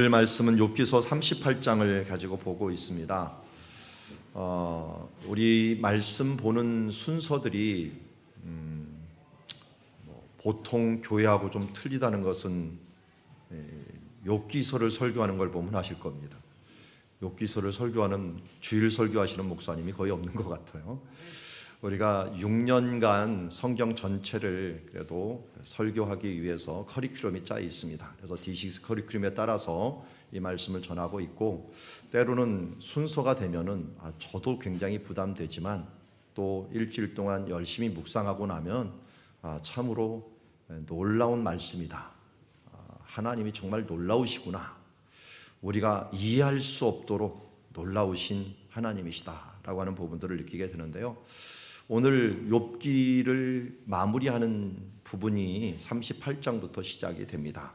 오늘 말씀은 욥기서 38장을 가지고 보고 있습니다. 우리 말씀 보는 순서들이 보통 교회하고 좀 틀리다는 것은 욥기서를 설교하는 걸 보면 아실 겁니다. 욥기서를 설교하는 주일 설교하시는 목사님이 거의 없는 것 같아요. 우리가 6년간 성경 전체를 그래도 설교하기 위해서 커리큘럼이 짜 있습니다. 그래서 D6 커리큘럼에 따라서 이 말씀을 전하고 있고, 때로는 순서가 되면은 저도 굉장히 부담되지만 또 일주일 동안 열심히 묵상하고 나면 참으로 놀라운 말씀이다. 하나님이 정말 놀라우시구나. 우리가 이해할 수 없도록 놀라우신 하나님이시다라고 하는 부분들을 느끼게 되는데요. 오늘 욥기를 마무리하는 부분이 38장부터 시작이 됩니다.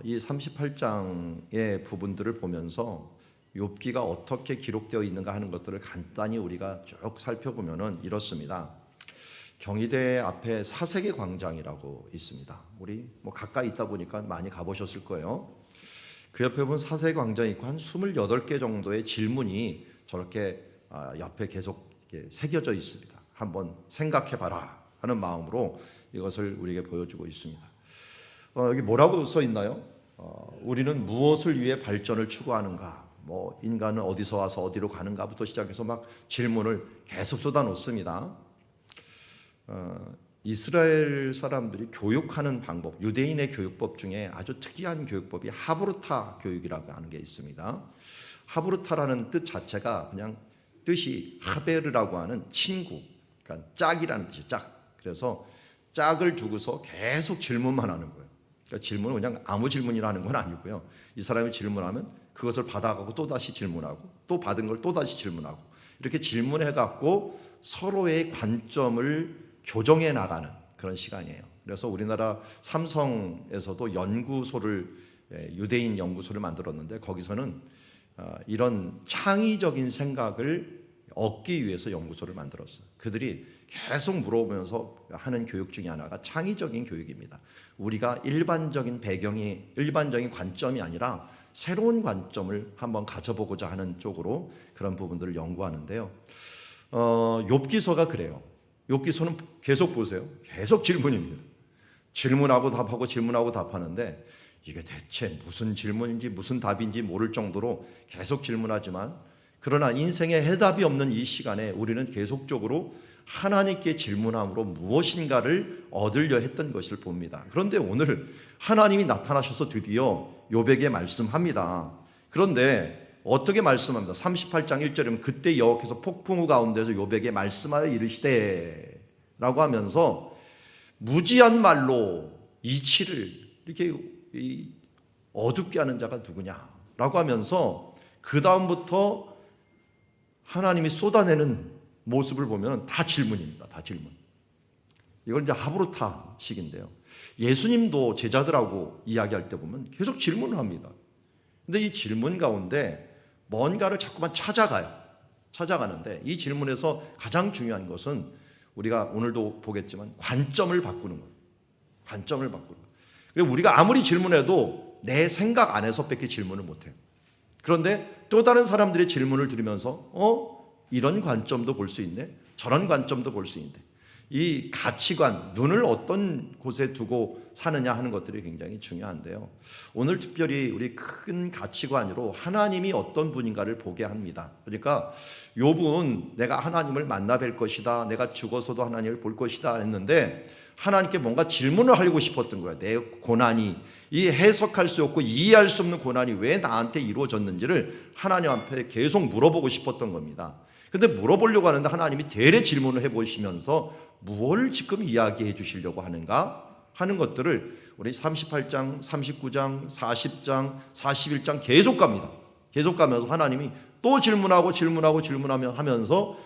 이 38장의 부분들을 보면서 욥기가 어떻게 기록되어 있는가 하는 것들을 간단히 우리가 쭉 살펴보면은 이렇습니다. 경희대 앞에 사색의 광장이라고 있습니다. 우리 가까이 있다 보니까 많이 가보셨을 거예요. 그 옆에 보면 사색의 광장이 있고 한 28개 정도의 질문이 저렇게 옆에 계속 새겨져 있습니다. 한번 생각해봐라 하는 마음으로 이것을 우리에게 보여주고 있습니다. 여기 뭐라고 써 있나요? 우리는 무엇을 위해 발전을 추구하는가? 인간은 어디서 와서 어디로 가는가부터 시작해서 막 질문을 계속 쏟아놓습니다. 이스라엘 사람들이 교육하는 방법, 유대인의 교육법 중에 아주 특이한 교육법이 하브루타 교육이라고 하는 게 있습니다. 하브루타라는 뜻 자체가 그냥 뜻이 하베르라고 하는 친구, 그러니까 짝이라는 뜻이에요. 짝. 그래서 짝을 두고서 계속 질문만 하는 거예요. 그러니까 질문은 그냥 아무 질문이라 하는 건 아니고요. 이 사람이 질문하면 그것을 받아가고 또 다시 질문하고 또 받은 걸 또 다시 질문하고 이렇게 질문해갖고 서로의 관점을 교정해 나가는 그런 시간이에요. 그래서 우리나라 삼성에서도 유대인 연구소를 만들었는데 거기서는 이런 창의적인 생각을 얻기 위해서 연구소를 만들었어요. 그들이 계속 물어보면서 하는 교육 중에 하나가 창의적인 교육입니다. 우리가 일반적인 관점이 아니라 새로운 관점을 한번 가져보고자 하는 쪽으로 그런 부분들을 연구하는데요. 욥기서가 그래요. 욥기서는 계속 보세요. 계속 질문입니다. 질문하고 답하고 질문하고 답하는데 이게 대체 무슨 질문인지 무슨 답인지 모를 정도로 계속 질문하지만, 그러나 인생에 해답이 없는 이 시간에 우리는 계속적으로 하나님께 질문함으로 무엇인가를 얻으려 했던 것을 봅니다. 그런데 오늘 하나님이 나타나셔서 드디어 욥에게 말씀합니다. 그런데 어떻게 말씀합니다? 38장 1절이면 그때 여호와께서 폭풍우 가운데서 욥에게 말씀하여 이르시되 라고 하면서 무지한 말로 이치를 이렇게 어둡게 하는 자가 누구냐라고 하면서 그 다음부터 하나님이 쏟아내는 모습을 보면 다 질문입니다. 다 질문. 이걸 이제 하브루타식인데요. 예수님도 제자들하고 이야기할 때 보면 계속 질문을 합니다. 근데 이 질문 가운데 뭔가를 자꾸만 찾아가는데 이 질문에서 가장 중요한 것은 우리가 오늘도 보겠지만 관점을 바꾸는 거예요. 관점을 바꾸는 거예요. 그리고 우리가 아무리 질문해도 내 생각 안에서밖에 질문을 못해요. 그런데 또 다른 사람들의 질문을 들으면서 이런 관점도 볼 수 있네, 저런 관점도 볼 수 있네. 이 가치관, 눈을 어떤 곳에 두고 사느냐 하는 것들이 굉장히 중요한데요. 오늘 특별히 우리 큰 가치관으로 하나님이 어떤 분인가를 보게 합니다. 그러니까 욥은 내가 하나님을 만나 뵐 것이다, 내가 죽어서도 하나님을 볼 것이다 했는데 하나님께 뭔가 질문을 하려고 싶었던 거야. 내 고난이, 이 해석할 수 없고 이해할 수 없는 고난이 왜 나한테 이루어졌는지를 하나님 앞에 계속 물어보고 싶었던 겁니다. 근데 물어보려고 하는데 하나님이 대래 질문을 해보시면서 무엇을 지금 이야기해 주시려고 하는가 하는 것들을 우리 38장, 39장, 40장, 41장 계속 갑니다. 계속 가면서 하나님이 또 질문하며 하면서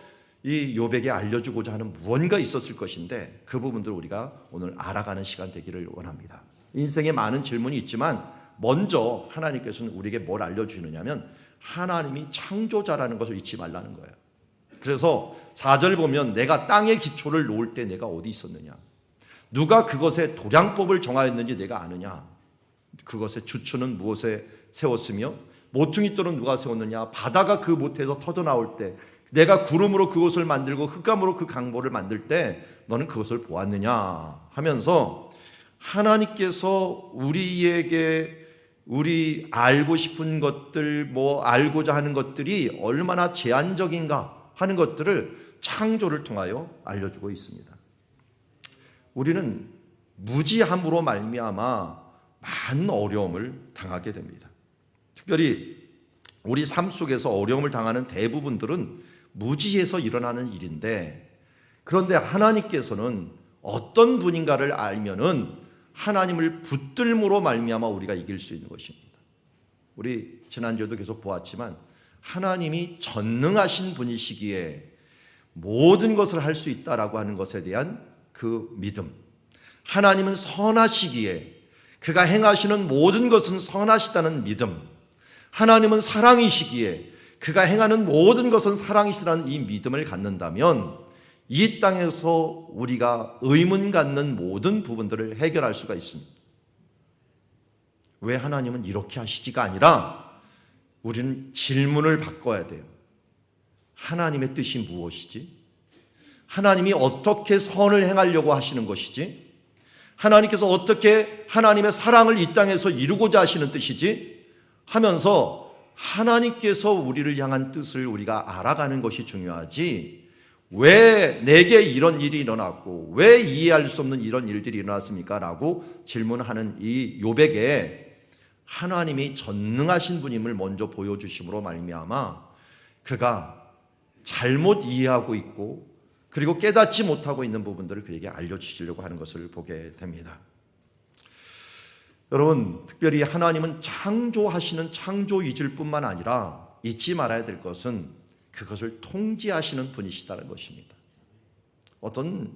이 욥에게 알려주고자 하는 무언가 있었을 것인데 그 부분들을 우리가 오늘 알아가는 시간 되기를 원합니다. 인생에 많은 질문이 있지만 먼저 하나님께서는 우리에게 뭘 알려주느냐면 하나님이 창조자라는 것을 잊지 말라는 거예요. 그래서 4절 보면 내가 땅의 기초를 놓을 때 내가 어디 있었느냐, 누가 그것의 도량법을 정하였는지 내가 아느냐. 그것의 주추는 무엇에 세웠으며 모퉁이 돌은 누가 세웠느냐? 바다가 그 못에서 터져 나올 때 내가 구름으로 그것을 만들고 흑암으로 그 강보를 만들 때 너는 그것을 보았느냐? 하면서 하나님께서 우리에게 우리 알고 싶은 것들, 알고자 하는 것들이 얼마나 제한적인가 하는 것들을 창조를 통하여 알려주고 있습니다. 우리는 무지함으로 말미암아 많은 어려움을 당하게 됩니다. 특별히 우리 삶 속에서 어려움을 당하는 대부분들은 무지해서 일어나는 일인데, 그런데 하나님께서는 어떤 분인가를 알면은 하나님을 붙들므로 말미암아 우리가 이길 수 있는 것입니다. 우리 지난주에도 계속 보았지만 하나님이 전능하신 분이시기에 모든 것을 할 수 있다라고 하는 것에 대한 그 믿음, 하나님은 선하시기에 그가 행하시는 모든 것은 선하시다는 믿음, 하나님은 사랑이시기에 그가 행하는 모든 것은 사랑이시라는 이 믿음을 갖는다면 이 땅에서 우리가 의문 갖는 모든 부분들을 해결할 수가 있습니다. 왜 하나님은 이렇게 하시지가 아니라 우리는 질문을 바꿔야 돼요. 하나님의 뜻이 무엇이지? 하나님이 어떻게 선을 행하려고 하시는 것이지? 하나님께서 어떻게 하나님의 사랑을 이 땅에서 이루고자 하시는 뜻이지? 하면서 하나님께서 우리를 향한 뜻을 우리가 알아가는 것이 중요하지, 왜 내게 이런 일이 일어났고 왜 이해할 수 없는 이런 일들이 일어났습니까? 라고 질문하는 이 욥에게 하나님이 전능하신 분임을 먼저 보여주심으로 말미암아 그가 잘못 이해하고 있고 그리고 깨닫지 못하고 있는 부분들을 그에게 알려주시려고 하는 것을 보게 됩니다. 여러분, 특별히 하나님은 창조하시는 창조이실 뿐만 아니라 잊지 말아야 될 것은 그것을 통제하시는 분이시다는 것입니다. 어떤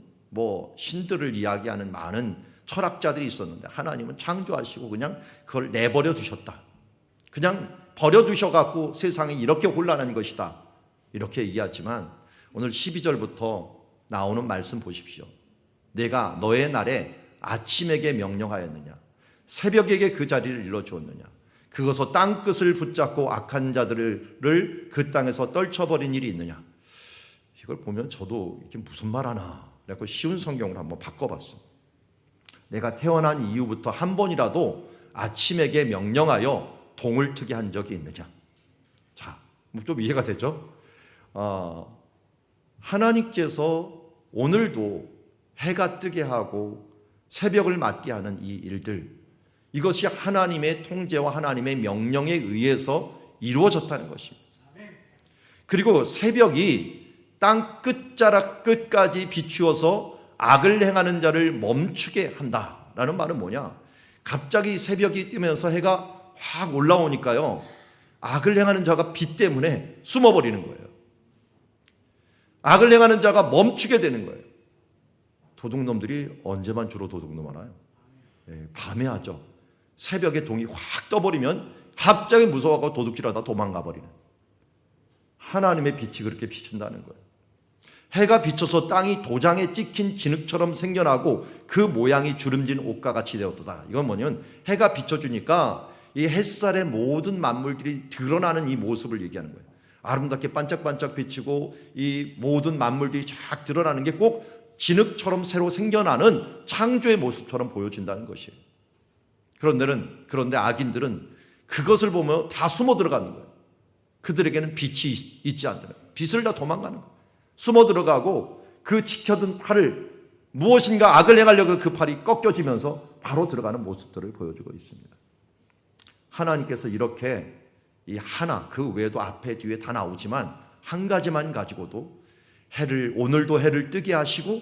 신들을 이야기하는 많은 철학자들이 있었는데 하나님은 창조하시고 그냥 그걸 내버려 두셨다. 그냥 버려두셔갖고 세상이 이렇게 혼란한 것이다. 이렇게 얘기하지만 오늘 12절부터 나오는 말씀 보십시오. 내가 너의 날에 아침에게 명령하였느냐? 새벽에게 그 자리를 일러주었느냐? 그것서 땅끝을 붙잡고 악한 자들을 그 땅에서 떨쳐버린 일이 있느냐? 이걸 보면 저도 이게 무슨 말 하나 그래서 쉬운 성경으로 한번 바꿔봤어. 내가 태어난 이후부터 한 번이라도 아침에게 명령하여 동을 트게 한 적이 있느냐? 자, 좀 이해가 되죠? 하나님께서 오늘도 해가 뜨게 하고 새벽을 맞게 하는 이 일들, 이것이 하나님의 통제와 하나님의 명령에 의해서 이루어졌다는 것입니다. 그리고 새벽이 땅 끝자락 끝까지 비추어서 악을 행하는 자를 멈추게 한다라는 말은 뭐냐? 갑자기 새벽이 뜨면서 해가 확 올라오니까요, 악을 행하는 자가 빛 때문에 숨어버리는 거예요. 악을 행하는 자가 멈추게 되는 거예요. 도둑놈들이 언제만 주로 도둑놈 하나요? 밤에 하죠. 새벽에 동이 확 떠버리면 갑자기 무서워하고 도둑질하다 도망가 버리는, 하나님의 빛이 그렇게 비춘다는 거예요. 해가 비쳐서 땅이 도장에 찍힌 진흙처럼 생겨나고 그 모양이 주름진 옷과 같이 되었도다. 이건 뭐냐면 해가 비춰주니까 이 햇살의 모든 만물들이 드러나는 이 모습을 얘기하는 거예요. 아름답게 반짝반짝 비치고 이 모든 만물들이 쫙 드러나는 게 꼭 진흙처럼 새로 생겨나는 창조의 모습처럼 보여진다는 것이에요. 그런데 악인들은 그것을 보면 다 숨어 들어가는 거예요. 그들에게는 빛이 있지 않다는 거예요. 빛을 다 도망가는 거예요. 숨어 들어가고 그 지켜든 팔을, 무엇인가 악을 행하려고 그 팔이 꺾여지면서 바로 들어가는 모습들을 보여주고 있습니다. 하나님께서 이렇게 이 하나, 그 외에도 앞에 뒤에 다 나오지만 한 가지만 가지고도 오늘도 해를 뜨게 하시고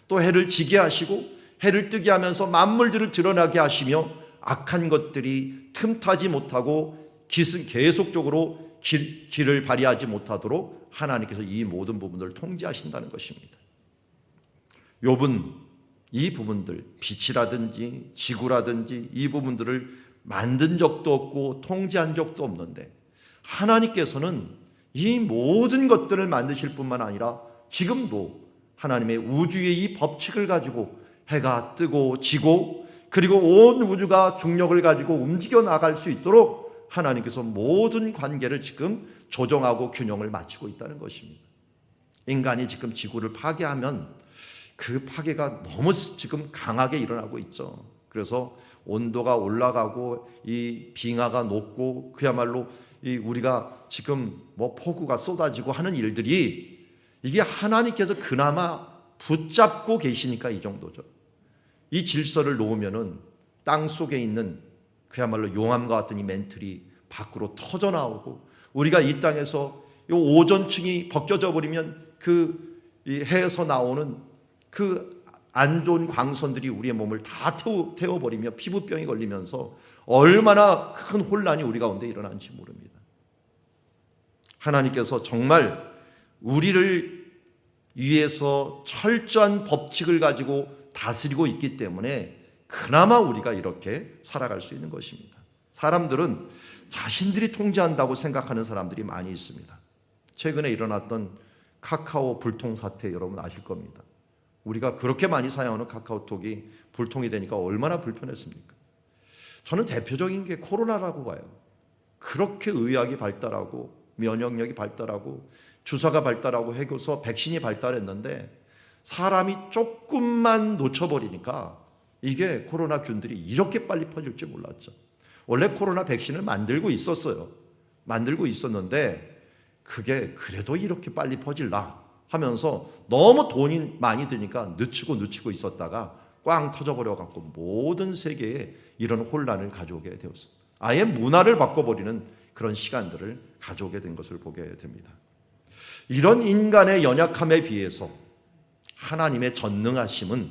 또 해를 지게 하시고 해를 뜨게 하면서 만물들을 드러나게 하시며 악한 것들이 틈타지 못하고 계속적으로 길을 발휘하지 못하도록 하나님께서 이 모든 부분들을 통제하신다는 것입니다. 욥은 이 부분들, 빛이라든지 지구라든지 이 부분들을 만든 적도 없고 통제한 적도 없는데 하나님께서는 이 모든 것들을 만드실 뿐만 아니라 지금도 하나님의 우주의 이 법칙을 가지고 해가 뜨고 지고 그리고 온 우주가 중력을 가지고 움직여 나갈 수 있도록 하나님께서 모든 관계를 지금 조정하고 균형을 맞추고 있다는 것입니다. 인간이 지금 지구를 파괴하면 그 파괴가 너무 지금 강하게 일어나고 있죠. 그래서 온도가 올라가고 이 빙하가 녹고 그야말로 우리가 지금 폭우가 쏟아지고 하는 일들이 이게 하나님께서 그나마 붙잡고 계시니까 이 정도죠. 이 질서를 놓으면은 땅 속에 있는 그야말로 용암과 같은 이 멘틀이 밖으로 터져 나오고 우리가 이 땅에서 이 오존층이 벗겨져 버리면 이 해에서 나오는 그 안 좋은 광선들이 우리의 몸을 다 태워버리며 피부병이 걸리면서 얼마나 큰 혼란이 우리 가운데 일어나는지 모릅니다. 하나님께서 정말 우리를 위해서 철저한 법칙을 가지고 다스리고 있기 때문에 그나마 우리가 이렇게 살아갈 수 있는 것입니다. 사람들은 자신들이 통제한다고 생각하는 사람들이 많이 있습니다. 최근에 일어났던 카카오 불통 사태 여러분 아실 겁니다. 우리가 그렇게 많이 사용하는 카카오톡이 불통이 되니까 얼마나 불편했습니까? 저는 대표적인 게 코로나라고 봐요. 그렇게 의학이 발달하고 면역력이 발달하고 주사가 발달하고 해서 백신이 발달했는데 사람이 조금만 놓쳐버리니까 이게 코로나균들이 이렇게 빨리 퍼질 줄 몰랐죠. 원래 코로나 백신을 만들고 있었어요. 만들고 있었는데 그게 그래도 이렇게 빨리 퍼질라 하면서 너무 돈이 많이 드니까 늦추고 있었다가 꽝 터져버려갖고 모든 세계에 이런 혼란을 가져오게 되었습니다. 아예 문화를 바꿔버리는 그런 시간들을 가져오게 된 것을 보게 됩니다. 이런 인간의 연약함에 비해서 하나님의 전능하심은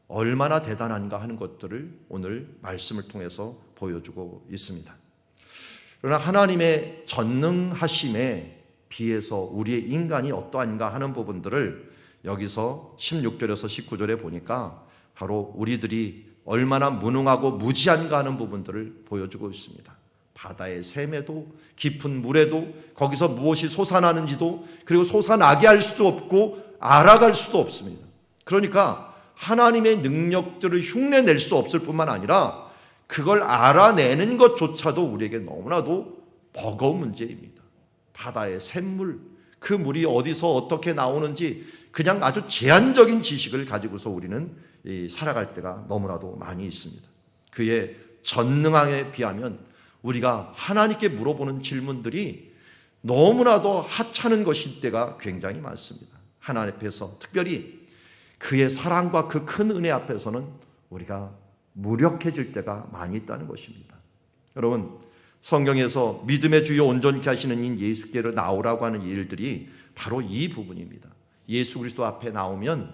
얼마나 대단한가 하는 것들을 오늘 말씀을 통해서 보여주고 있습니다. 그러나 하나님의 전능하심에 비해서 우리의 인간이 어떠한가 하는 부분들을 여기서 16절에서 19절에 보니까 바로 우리들이 얼마나 무능하고 무지한가 하는 부분들을 보여주고 있습니다. 바다의 샘에도 깊은 물에도 거기서 무엇이 솟아나는지도 그리고 솟아나게 할 수도 없고 알아갈 수도 없습니다. 그러니까 하나님의 능력들을 흉내낼 수 없을 뿐만 아니라 그걸 알아내는 것조차도 우리에게 너무나도 버거운 문제입니다. 바다의 샘물, 그 물이 어디서 어떻게 나오는지 그냥 아주 제한적인 지식을 가지고서 우리는 살아갈 때가 너무나도 많이 있습니다. 그의 전능함에 비하면 우리가 하나님께 물어보는 질문들이 너무나도 하찮은 것일 때가 굉장히 많습니다. 하나님 앞에서 특별히 그의 사랑과 그 큰 은혜 앞에서는 우리가 무력해질 때가 많이 있다는 것입니다. 여러분, 성경에서 믿음의 주요 온전케 하시는 인 예수께로 나오라고 하는 일들이 바로 이 부분입니다. 예수 그리스도 앞에 나오면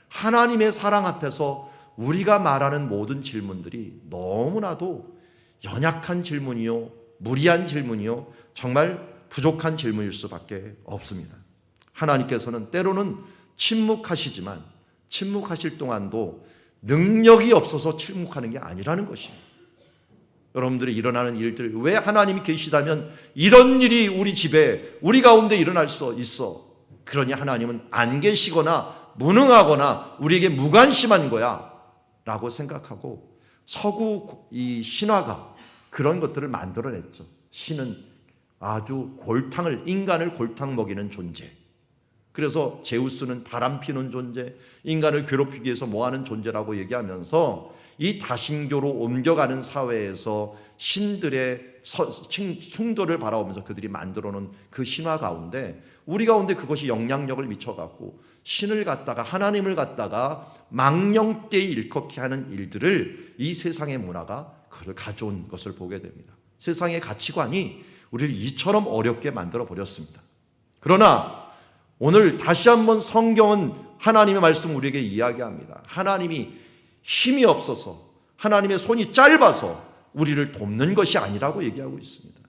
하나님의 사랑 앞에서 우리가 말하는 모든 질문들이 너무나도 연약한 질문이요, 무리한 질문이요, 정말 부족한 질문일 수밖에 없습니다. 하나님께서는 때로는 침묵하시지만 침묵하실 동안도 능력이 없어서 침묵하는 게 아니라는 것입니다. 여러분들이 일어나는 일들, 왜 하나님이 계시다면 이런 일이 우리 집에 우리 가운데 일어날 수 있어? 그러니 하나님은 안 계시거나 무능하거나 우리에게 무관심한 거야 라고 생각하고 서구 이 신화가 그런 것들을 만들어냈죠. 신은 아주 인간을 골탕 먹이는 존재, 그래서 제우스는 바람 피는 존재, 인간을 괴롭히기 위해서 뭐하는 존재라고 얘기하면서 이 다신교로 옮겨가는 사회에서 신들의 충돌을 바라보면서 그들이 만들어놓은 그 신화 가운데 우리 가운데 그것이 영향력을 미쳐갖고 신을 갖다가 하나님을 갖다가 망령되이 일컫게 하는 일들을 이 세상의 문화가 그를 가져온 것을 보게 됩니다. 세상의 가치관이 우리를 이처럼 어렵게 만들어 버렸습니다. 그러나 오늘 다시 한번 성경은 하나님의 말씀 우리에게 이야기합니다. 하나님이 힘이 없어서 하나님의 손이 짧아서 우리를 돕는 것이 아니라고 얘기하고 있습니다.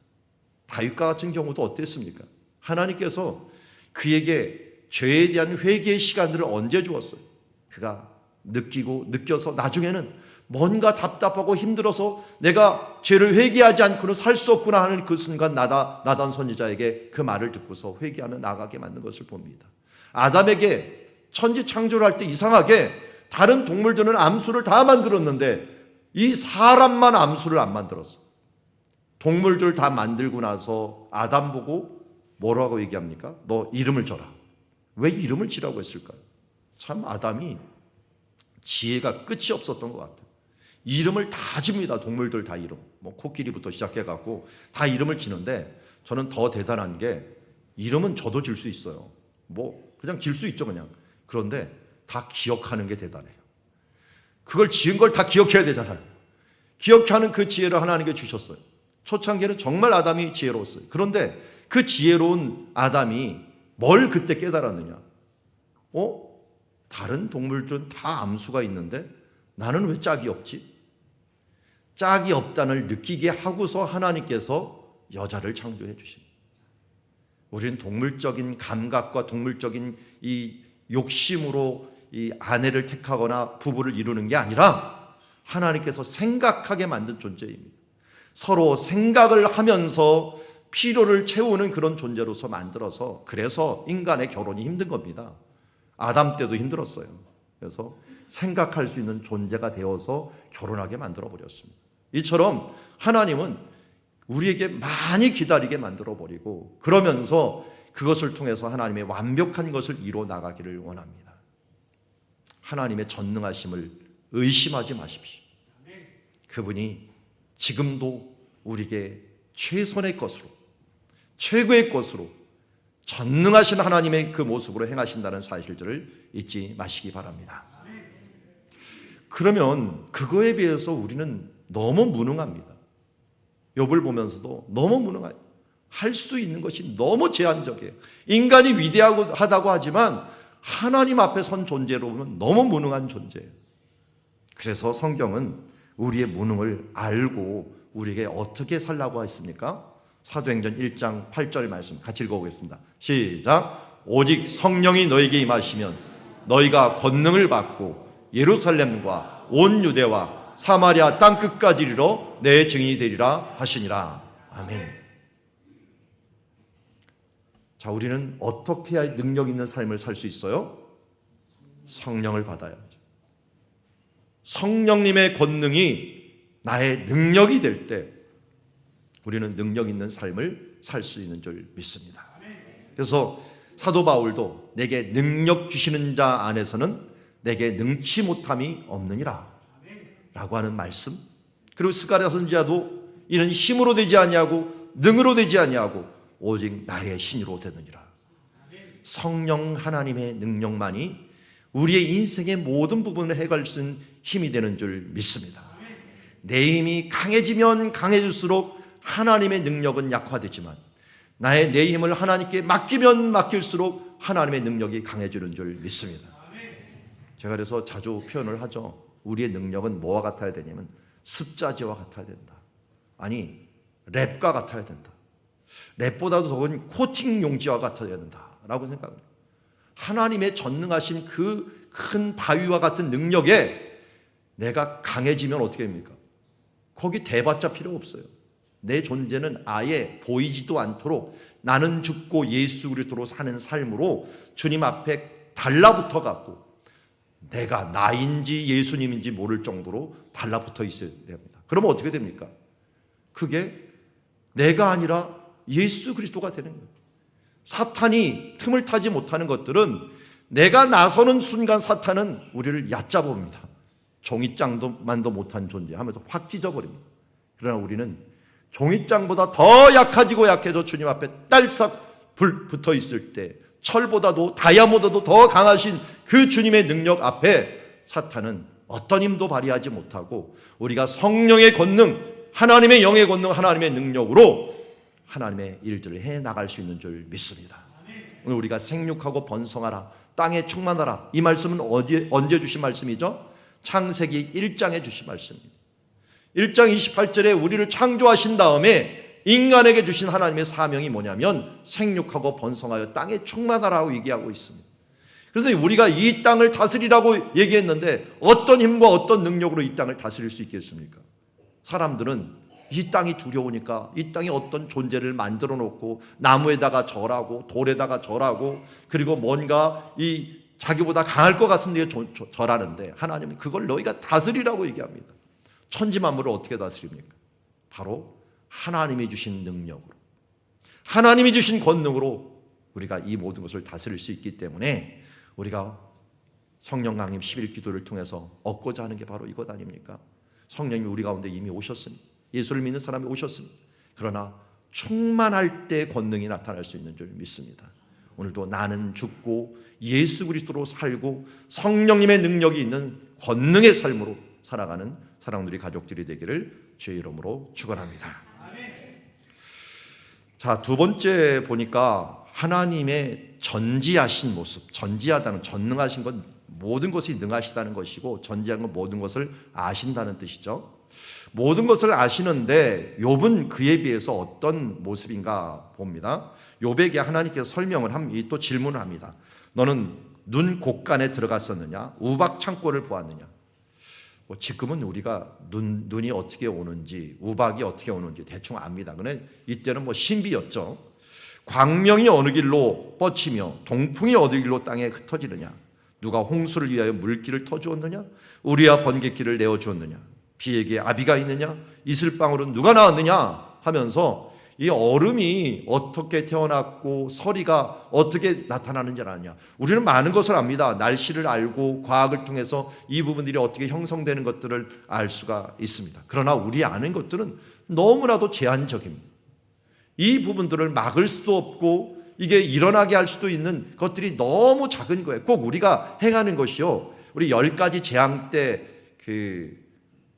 다윗과 같은 경우도 어땠습니까? 하나님께서 그에게 죄에 대한 회개의 시간들을 언제 주었어요? 그가 느껴서 나중에는 뭔가 답답하고 힘들어서 내가 죄를 회개하지 않고는 살 수 없구나 하는 그 순간 나단 선지자에게 그 말을 듣고서 회개하며 나가게 만든 것을 봅니다. 아담에게 천지 창조를 할 때 이상하게 다른 동물들은 암수를 다 만들었는데 이 사람만 암수를 안 만들었어. 동물들 다 만들고 나서 아담 보고 뭐라고 얘기합니까? 너 이름을 줘라. 왜 이름을 지라고 했을까요? 참 아담이 지혜가 끝이 없었던 것 같아요. 이름을 다 집니다. 동물들 다 이름. 뭐 코끼리부터 시작해갖고 다 이름을 지는데 저는 더 대단한 게 이름은 저도 질 수 있어요. 뭐 그냥 질 수 있죠 그냥. 그런데 다 기억하는 게 대단해요. 그걸 지은 걸 다 기억해야 되잖아요. 기억하는 그 지혜를 하나님께 주셨어요. 초창기에는 정말 아담이 지혜로웠어요. 그런데 그 지혜로운 아담이 뭘 그때 깨달았느냐? 다른 동물들은 다 암수가 있는데 나는 왜 짝이 없지? 짝이 없다는 느끼게 하고서 하나님께서 여자를 창조해 주십니다. 우리는 동물적인 감각과 동물적인 이 욕심으로 이 아내를 택하거나 부부를 이루는 게 아니라 하나님께서 생각하게 만든 존재입니다. 서로 생각을 하면서 필요를 채우는 그런 존재로서 만들어서 그래서 인간의 결혼이 힘든 겁니다. 아담 때도 힘들었어요. 그래서 생각할 수 있는 존재가 되어서 결혼하게 만들어 버렸습니다. 이처럼 하나님은 우리에게 많이 기다리게 만들어 버리고 그러면서 그것을 통해서 하나님의 완벽한 것을 이루어 나가기를 원합니다. 하나님의 전능하심을 의심하지 마십시오. 그분이 지금도 우리에게 최선의 것으로 최고의 것으로 전능하신 하나님의 그 모습으로 행하신다는 사실들을 잊지 마시기 바랍니다. 그러면 그거에 비해서 우리는 너무 무능합니다. 욥을 보면서도 너무 무능해요. 할 수 있는 것이 너무 제한적이에요. 인간이 위대하다고 하지만 하나님 앞에 선 존재로 보면 너무 무능한 존재예요. 그래서 성경은 우리의 무능을 알고 우리에게 어떻게 살라고 했습니까? 사도행전 1장 8절 말씀 같이 읽어보겠습니다. 시작. 오직 성령이 너에게 임하시면 너희가 권능을 받고 예루살렘과 온 유대와 사마리아 땅끝까지 이르러 내 증인이 되리라 하시니라. 아멘. 자, 우리는 어떻게 해야 능력 있는 삶을 살 수 있어요? 성령을 받아야죠. 성령님의 권능이 나의 능력이 될 때 우리는 능력 있는 삶을 살 수 있는 줄 믿습니다. 그래서 사도 바울도 내게 능력 주시는 자 안에서는 내게 능치 못함이 없느니라 라고 하는 말씀, 그리고 스가랴 선지자도 이는 힘으로 되지 아니하고 능으로 되지 아니하고 오직 나의 신으로 되느니라. 성령 하나님의 능력만이 우리의 인생의 모든 부분을 해갈 수 있는 힘이 되는 줄 믿습니다. 내 힘이 강해지면 강해질수록 하나님의 능력은 약화되지만 나의 내 힘을 하나님께 맡기면 맡길수록 하나님의 능력이 강해지는 줄 믿습니다. 제가 그래서 자주 표현을 하죠. 우리의 능력은 뭐와 같아야 되냐면 습자지와 같아야 된다. 아니 랩과 같아야 된다. 랩보다도 더군 코팅 용지와 같아야 된다라고 생각합니다. 하나님의 전능하신 그 큰 바위와 같은 능력에 내가 강해지면 어떻게 됩니까? 거기 대봤자 필요 없어요. 내 존재는 아예 보이지도 않도록 나는 죽고 예수 그리스도로 사는 삶으로 주님 앞에 달라붙어 갖고 내가 나인지 예수님인지 모를 정도로 달라붙어 있어야 됩니다. 그러면 어떻게 됩니까? 그게 내가 아니라 예수 그리스도가 되는 거예요. 사탄이 틈을 타지 못하는 것들은 내가 나서는 순간 사탄은 우리를 얕잡아봅니다. 종이장만도 못한 존재 하면서 확 찢어버립니다. 그러나 우리는 종이장보다 더 약해지고 약해져 주님 앞에 딸싹 붙어 있을 때 철보다도 다이아몬드도 더 강하신 그 주님의 능력 앞에 사탄은 어떤 힘도 발휘하지 못하고 우리가 성령의 권능, 하나님의 영의 권능, 하나님의 능력으로 하나님의 일들을 해나갈 수 있는 줄 믿습니다. 오늘 우리가 생육하고 번성하라, 땅에 충만하라, 이 말씀은 언제 주신 말씀이죠? 창세기 1장에 주신 말씀입니다. 1장 28절에 우리를 창조하신 다음에 인간에게 주신 하나님의 사명이 뭐냐면 생육하고 번성하여 땅에 충만하라고 얘기하고 있습니다. 그런데 우리가 이 땅을 다스리라고 얘기했는데 어떤 힘과 어떤 능력으로 이 땅을 다스릴 수 있겠습니까? 사람들은 이 땅이 두려우니까 이 땅에 어떤 존재를 만들어 놓고 나무에다가 절하고 돌에다가 절하고 그리고 뭔가 이 자기보다 강할 것 같은데 절하는데 하나님은 그걸 너희가 다스리라고 얘기합니다. 천지 만물을 어떻게 다스립니까? 바로 하나님이 주신 능력으로, 하나님이 주신 권능으로 우리가 이 모든 것을 다스릴 수 있기 때문에 우리가 성령 강림 10일 기도를 통해서 얻고자 하는 게 바로 이것 아닙니까? 성령님이 우리 가운데 이미 오셨습니다. 예수를 믿는 사람이 오셨습니다. 그러나 충만할 때 권능이 나타날 수 있는 줄 믿습니다. 오늘도 나는 죽고 예수 그리스도로 살고 성령님의 능력이 있는 권능의 삶으로 살아가는 사랑들이 가족들이 되기를 주의 이름으로 축원합니다. 자, 두 번째 보니까 하나님의 전지하신 모습, 전지하다는 전능하신 건 모든 것이 능하시다는 것이고 전지한 건 모든 것을 아신다는 뜻이죠. 모든 것을 아시는데 욥은 그에 비해서 어떤 모습인가 봅니다. 욥에게 하나님께서 설명을 또 질문을 합니다. 너는 눈 곳간에 들어갔었느냐? 우박 창고를 보았느냐? 지금은 우리가 눈이 어떻게 오는지, 우박이 어떻게 오는지 대충 압니다. 그런데 이때는 신비였죠. 광명이 어느 길로 뻗치며 동풍이 어느 길로 땅에 흩어지느냐? 누가 홍수를 위하여 물길을 터주었느냐? 우리와 번갯길을 내어주었느냐? 비에게 아비가 있느냐? 이슬방울은 누가 낳았느냐? 하면서 이 얼음이 어떻게 태어났고 서리가 어떻게 나타나는지 아느냐. 우리는 많은 것을 압니다. 날씨를 알고 과학을 통해서 이 부분들이 어떻게 형성되는 것들을 알 수가 있습니다. 그러나 우리 아는 것들은 너무나도 제한적입니다. 이 부분들을 막을 수도 없고 이게 일어나게 할 수도 있는 것들이 너무 작은 거예요. 꼭 우리가 행하는 것이요, 우리 10가지 재앙 때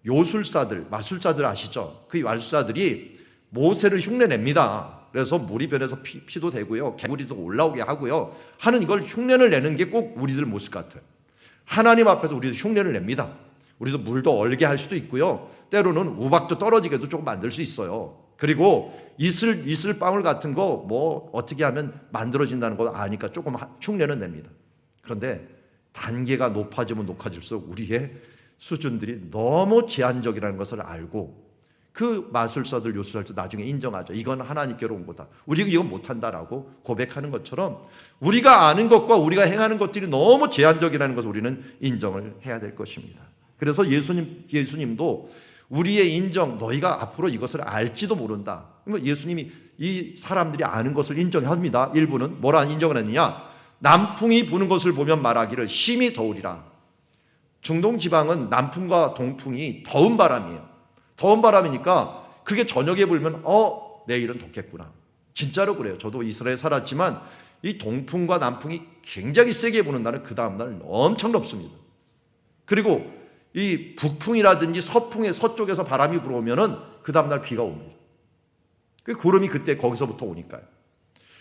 요술사들, 마술사들 아시죠? 그 마술사들이 모세를 흉내냅니다. 그래서 물이 변해서 피도 되고요, 개구리도 올라오게 하고요 하는 이걸 흉내를 내는 게 꼭 우리들 모습 같아요. 하나님 앞에서 우리도 흉내를 냅니다. 우리도 물도 얼게 할 수도 있고요, 때로는 우박도 떨어지게도 조금 만들 수 있어요. 그리고 이슬방울 같은 거 어떻게 하면 만들어진다는 거 아니까 조금 흉내는 냅니다. 그런데 단계가 높아지면 높아질수록 우리의 수준들이 너무 제한적이라는 것을 알고 그 마술사들, 요술사들도 나중에 인정하죠. 이건 하나님께로 온 거다. 우리가 이건 못한다라고 고백하는 것처럼 우리가 아는 것과 우리가 행하는 것들이 너무 제한적이라는 것을 우리는 인정을 해야 될 것입니다. 그래서 예수님도 우리의 인정, 너희가 앞으로 이것을 알지도 모른다. 예수님이 이 사람들이 아는 것을 인정합니다. 일부는 뭐라 인정을 했느냐? 남풍이 부는 것을 보면 말하기를 심히 더우리라. 중동 지방은 남풍과 동풍이 더운 바람이에요. 더운 바람이니까 그게 저녁에 불면 내일은 덥겠구나. 진짜로 그래요. 저도 이스라엘에 살았지만 이 동풍과 남풍이 굉장히 세게 부는 날은 그 다음날 엄청 덥습니다. 그리고 이 북풍이라든지 서풍의 서쪽에서 바람이 불어오면은 그 다음날 비가 옵니다. 그 구름이 그때 거기서부터 오니까요.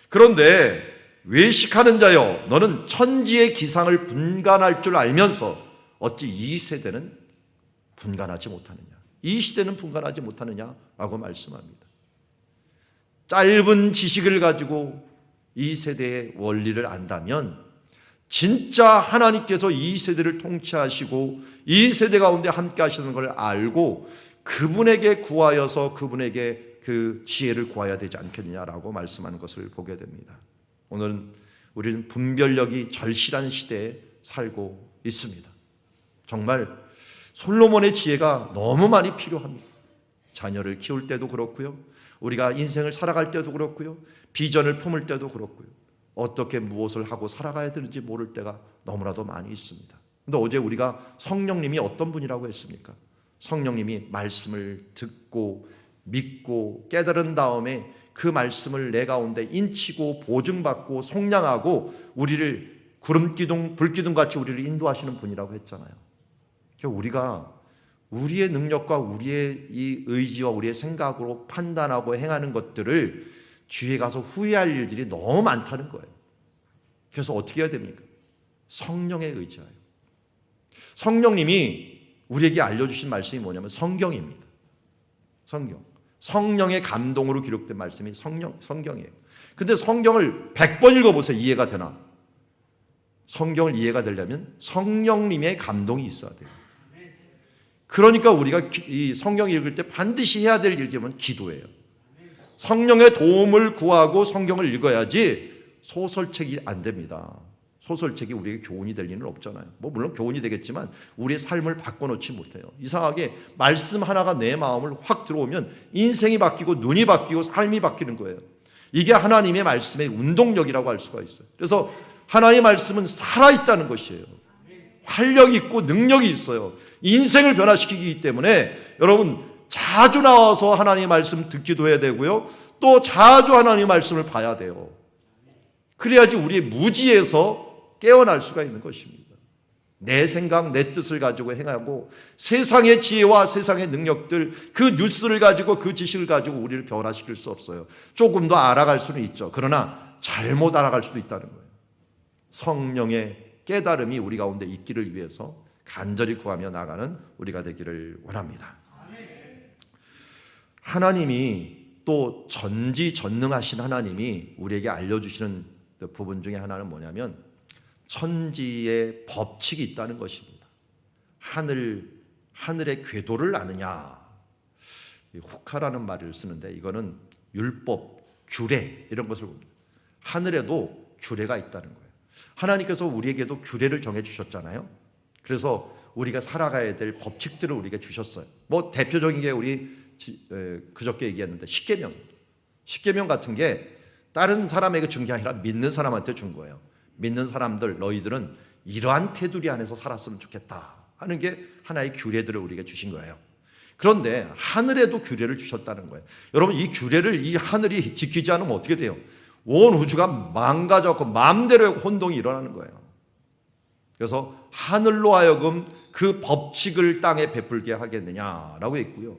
그런데 외식하는 자여, 너는 천지의 기상을 분간할 줄 알면서 어찌 이 세대는 분간하지 못하느냐? 이 시대는 분간하지 못하느냐라고 말씀합니다. 짧은 지식을 가지고 이 세대의 원리를 안다면 진짜 하나님께서 이 세대를 통치하시고 이 세대 가운데 함께 하시는 걸 알고 그분에게 구하여서 그분에게 그 지혜를 구해야 되지 않겠느냐라고 말씀하는 것을 보게 됩니다. 오늘은 우리는 분별력이 절실한 시대에 살고 있습니다. 정말 솔로몬의 지혜가 너무 많이 필요합니다. 자녀를 키울 때도 그렇고요, 우리가 인생을 살아갈 때도 그렇고요, 비전을 품을 때도 그렇고요, 어떻게 무엇을 하고 살아가야 되는지 모를 때가 너무나도 많이 있습니다. 그런데 어제 우리가 성령님이 어떤 분이라고 했습니까? 성령님이 말씀을 듣고 믿고 깨달은 다음에 그 말씀을 내 가운데 인치고 보증받고 속량하고 우리를 구름기둥 불기둥같이 우리를 인도하시는 분이라고 했잖아요. 우리가 우리의 능력과 우리의 이 의지와 우리의 생각으로 판단하고 행하는 것들을 뒤에 가서 후회할 일들이 너무 많다는 거예요. 그래서 어떻게 해야 됩니까? 성령에 의지하여. 성령님이 우리에게 알려주신 말씀이 뭐냐면 성경입니다. 성령의 감동으로 기록된 말씀이 성경이에요. 근데 성경을 100번 읽어보세요. 이해가 되나? 성경을 이해가 되려면 성령님의 감동이 있어야 돼요. 그러니까 우리가 이 성경 읽을 때 반드시 해야 될 일이 뭐냐면 기도예요. 성령의 도움을 구하고 성경을 읽어야지 소설책이 안 됩니다. 소설책이 우리에게 교훈이 될 리는 없잖아요. 뭐 물론 교훈이 되겠지만 우리의 삶을 바꿔놓지 못해요. 이상하게 말씀 하나가 내 마음을 확 들어오면 인생이 바뀌고 눈이 바뀌고 삶이 바뀌는 거예요. 이게 하나님의 말씀의 운동력이라고 할 수가 있어요. 그래서 하나님의 말씀은 살아있다는 것이에요. 활력이 있고 능력이 있어요. 인생을 변화시키기 때문에 여러분 자주 나와서 하나님의 말씀 듣기도 해야 되고요. 또 자주 하나님의 말씀을 봐야 돼요. 그래야지 우리의 무지에서 깨어날 수가 있는 것입니다. 내 생각, 내 뜻을 가지고 행하고 세상의 지혜와 세상의 능력들, 그 뉴스를 가지고 그 지식을 가지고 우리를 변화시킬 수 없어요. 조금 더 알아갈 수는 있죠. 그러나 잘못 알아갈 수도 있다는 거예요. 성령의 깨달음이 우리 가운데 있기를 위해서 간절히 구하며 나가는 우리가 되기를 원합니다. 하나님이 또 전지전능하신 하나님이 우리에게 알려주시는 부분 중에 하나는 뭐냐면 천지의 법칙이 있다는 것입니다. 하늘의 궤도를 아느냐, 후카라는 말을 쓰는데 이거는 율법, 규례 이런 것을 봅니다. 하늘에도 규례가 있다는 거예요. 하나님께서 우리에게도 규례를 정해주셨잖아요. 그래서 우리가 살아가야 될 법칙들을 우리에게 주셨어요. 뭐 대표적인 게 우리 그저께 얘기했는데 십계명 같은 게 다른 사람에게 준 게 아니라 믿는 사람한테 준 거예요. 믿는 사람들 너희들은 이러한 테두리 안에서 살았으면 좋겠다 하는 게 하나의 규례들을 우리에게 주신 거예요. 그런데 하늘에도 규례를 주셨다는 거예요. 여러분 이 규례를 이 하늘이 지키지 않으면 어떻게 돼요? 온 우주가 망가져서 마음대로 혼동이 일어나는 거예요. 그래서 하늘로 하여금 그 법칙을 땅에 베풀게 하겠느냐라고 했고요.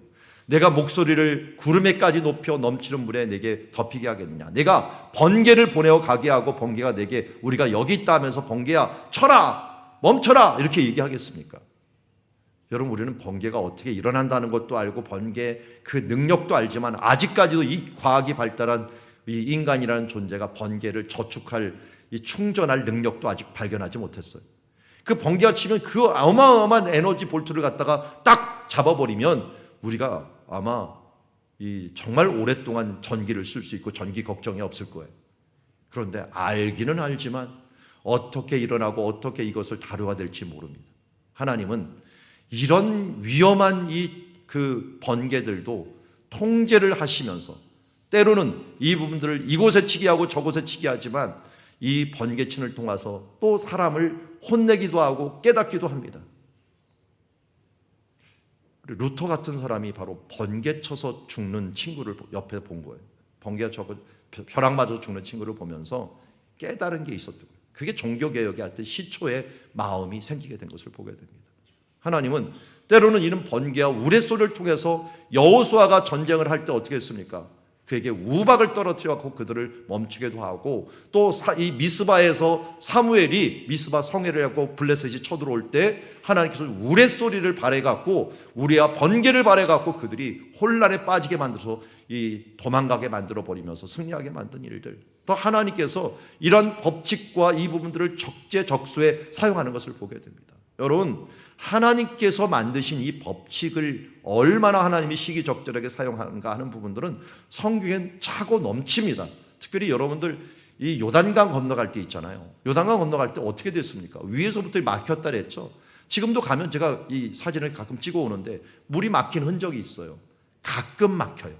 내가 목소리를 구름에까지 높여 넘치는 물에 내게 덮이게 하겠느냐. 내가 번개를 보내어 가게 하고 번개가 내게 우리가 여기 있다 하면서 번개야 쳐라 멈춰라 이렇게 얘기하겠습니까? 여러분 우리는 번개가 어떻게 일어난다는 것도 알고 번개 그 능력도 알지만 아직까지도 이 과학이 발달한 이 인간이라는 존재가 번개를 저축할 이 충전할 능력도 아직 발견하지 못했어요. 그 번개가 치면 그 어마어마한 에너지 볼트를 갖다가 딱 잡아버리면 우리가 아마 정말 오랫동안 전기를 쓸 수 있고 전기 걱정이 없을 거예요. 그런데 알기는 알지만 어떻게 일어나고 어떻게 이것을 다루어야 될지 모릅니다. 하나님은 이런 위험한 그 번개들도 통제를 하시면서 때로는 이 부분들을 이곳에 치게 하고 저곳에 치게 하지만 이 번개친을 통해서 또 사람을 혼내기도 하고 깨닫기도 합니다. 루터 같은 사람이 바로 번개 쳐서 죽는 친구를 옆에 본 거예요. 번개 쳐서 벼락 맞아 죽는 친구를 보면서 깨달은 게 있었던 거예요. 그게 종교개혁의 하여튼 시초의 마음이 생기게 된 것을 보게 됩니다. 하나님은 때로는 이런 번개와 우레소리를 통해서 여호수아가 전쟁을 할 때 어떻게 했습니까? 그에게 우박을 떨어뜨려서 그들을 멈추기도 하고 또 이 미스바에서 사무엘이 미스바 성회를 하고 블레셋이 쳐들어올 때 하나님께서 우레소리를 발해갖고 우리와 번개를 발해갖고 그들이 혼란에 빠지게 만들어서 도망가게 만들어버리면서 승리하게 만든 일들, 또 하나님께서 이런 법칙과 이 부분들을 적재적소에 사용하는 것을 보게 됩니다. 여러분 하나님께서 만드신 이 법칙을 얼마나 하나님이 시기적절하게 사용하는가 하는 부분들은 성경엔 차고 넘칩니다. 특별히 여러분들 이 요단강 건너갈 때 있잖아요. 요단강 건너갈 때 어떻게 됐습니까? 위에서부터 막혔다 그랬죠. 지금도 가면 제가 이 사진을 가끔 찍어 오는데 물이 막힌 흔적이 있어요. 가끔 막혀요.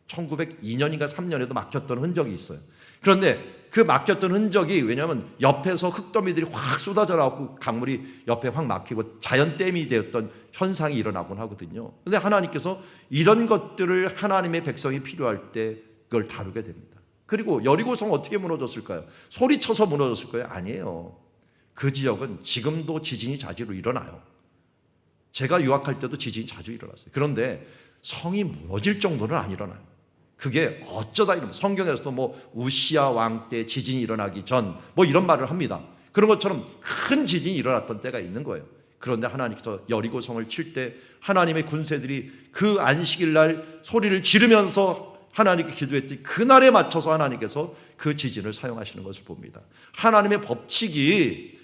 1902년인가 3년에도 막혔던 흔적이 있어요. 그런데 그 막혔던 흔적이 왜냐하면 옆에서 흙더미들이 확 쏟아져 나오고 강물이 옆에 확 막히고 자연댐이 되었던 현상이 일어나곤 하거든요. 그런데 하나님께서 이런 것들을 하나님의 백성이 필요할 때 그걸 다루게 됩니다. 그리고 여리고성 어떻게 무너졌을까요? 소리쳐서 무너졌을까요? 아니에요. 그 지역은 지금도 지진이 자주로 일어나요. 제가 유학할 때도 지진이 자주 일어났어요. 그런데 성이 무너질 정도는 안 일어나요. 그게 어쩌다 이러면 성경에서도 뭐 우시아 왕 때 지진이 일어나기 전 뭐 이런 말을 합니다. 그런 것처럼 큰 지진이 일어났던 때가 있는 거예요. 그런데 하나님께서 여리고성을 칠 때 하나님의 군세들이 그 안식일 날 소리를 지르면서 하나님께 기도했더니 그날에 맞춰서 하나님께서 그 지진을 사용하시는 것을 봅니다. 하나님의 법칙이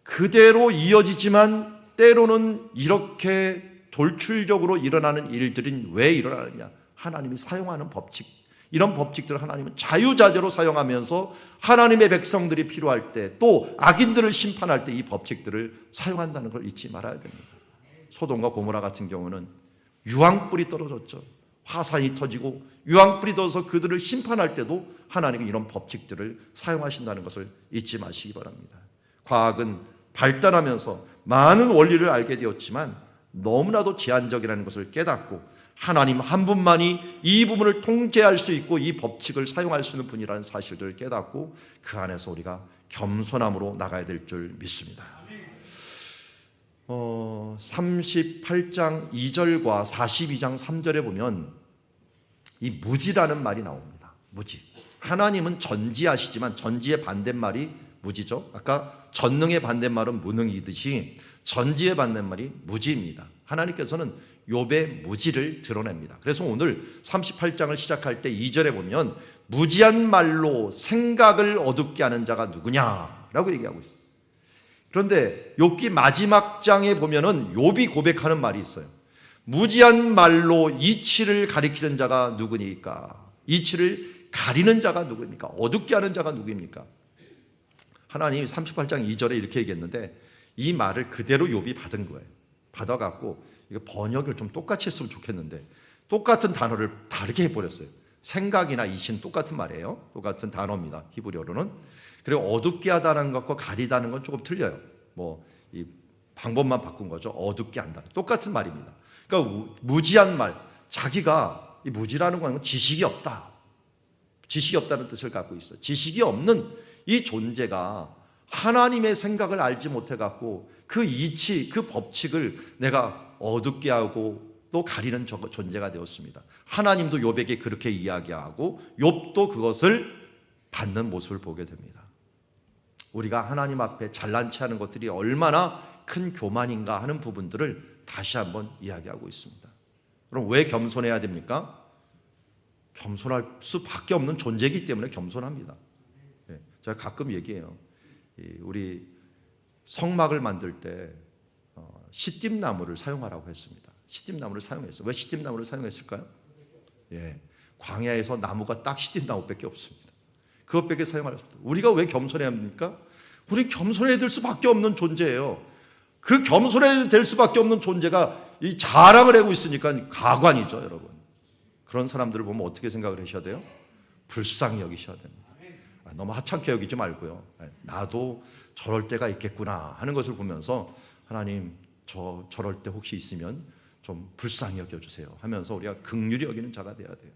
그대로 이어지지만 때로는 이렇게 돌출적으로 일어나는 일들은 왜 일어나느냐? 하나님이 사용하는 법칙, 이런 법칙들을 하나님은 자유자재로 사용하면서 하나님의 백성들이 필요할 때, 또 악인들을 심판할 때 이 법칙들을 사용한다는 걸 잊지 말아야 됩니다. 소돔과 고모라 같은 경우는 유황불이 떨어졌죠. 화산이 터지고 유황불이 떠서 그들을 심판할 때도 하나님이 이런 법칙들을 사용하신다는 것을 잊지 마시기 바랍니다. 과학은 발달하면서 많은 원리를 알게 되었지만 너무나도 제한적이라는 것을 깨닫고 하나님 한 분만이 이 부분을 통제할 수 있고 이 법칙을 사용할 수 있는 분이라는 사실을 깨닫고 그 안에서 우리가 겸손함으로 나가야 될 줄 믿습니다. 38장 2절과 42장 3절에 보면 이 무지라는 말이 나옵니다. 무지. 하나님은 전지하시지만 전지의 반대말이 무지죠. 아까 전능의 반대말은 무능이듯이 전지의 반대말이 무지입니다. 하나님께서는 욥의 무지를 드러냅니다. 그래서 오늘 38장을 시작할 때 2절에 보면 무지한 말로 생각을 어둡게 하는 자가 누구냐라고 얘기하고 있어요. 그런데 욥기 마지막 장에 보면은 욥이 고백하는 말이 있어요. 무지한 말로 이치를 가리키는 자가 누구니까? 이치를 가리는 자가 누구입니까? 어둡게 하는 자가 누구입니까? 하나님이 38장 2절에 이렇게 얘기했는데 이 말을 그대로 욥이 받은 거예요. 받아갖고 이거 번역을 좀 똑같이 했으면 좋겠는데 똑같은 단어를 다르게 해버렸어요. 생각이나 이치는 똑같은 말이에요. 똑같은 단어입니다. 히브리어로는. 그리고 어둡게 하다는 것과 가리다는 건 조금 틀려요. 이 방법만 바꾼 거죠. 어둡게 한다. 똑같은 말입니다. 그러니까 무지한 말, 자기가 이 무지라는 건 지식이 없다. 지식이 없다는 뜻을 갖고 있어요. 지식이 없는 이 존재가 하나님의 생각을 알지 못해갖고 그 이치, 그 법칙을 내가 어둡게 하고 또 가리는 존재가 되었습니다. 하나님도 욥에게 그렇게 이야기하고 욥도 그것을 받는 모습을 보게 됩니다. 우리가 하나님 앞에 잘난 체 하는 것들이 얼마나 큰 교만인가 하는 부분들을 다시 한번 이야기하고 있습니다. 그럼 왜 겸손해야 됩니까? 겸손할 수밖에 없는 존재이기 때문에 겸손합니다. 제가 가끔 얘기해요. 우리 성막을 만들 때 시띠나무를 사용하라고 했습니다. 시띠나무를 사용했어요. 왜 시띠나무를 사용했을까요? 광야에서 나무가 딱 시띠나무밖에 없습니다. 그것밖에 사용할 수 없다. 우리가 왜 겸손해야 합니까? 우리 겸손해야 될 수밖에 없는 존재예요. 그 겸손해야 될 수밖에 없는 존재가 이 자랑을 하고 있으니까 가관이죠, 여러분. 그런 사람들을 보면 어떻게 생각을 하셔야 돼요? 불쌍히 여기셔야 됩니다. 너무 하찮게 여기지 말고요. 나도 저럴 때가 있겠구나 하는 것을 보면서 하나님 저럴 때 혹시 있으면 좀 불쌍히 여겨주세요 하면서 우리가 긍휼히 여기는 자가 돼야 돼요.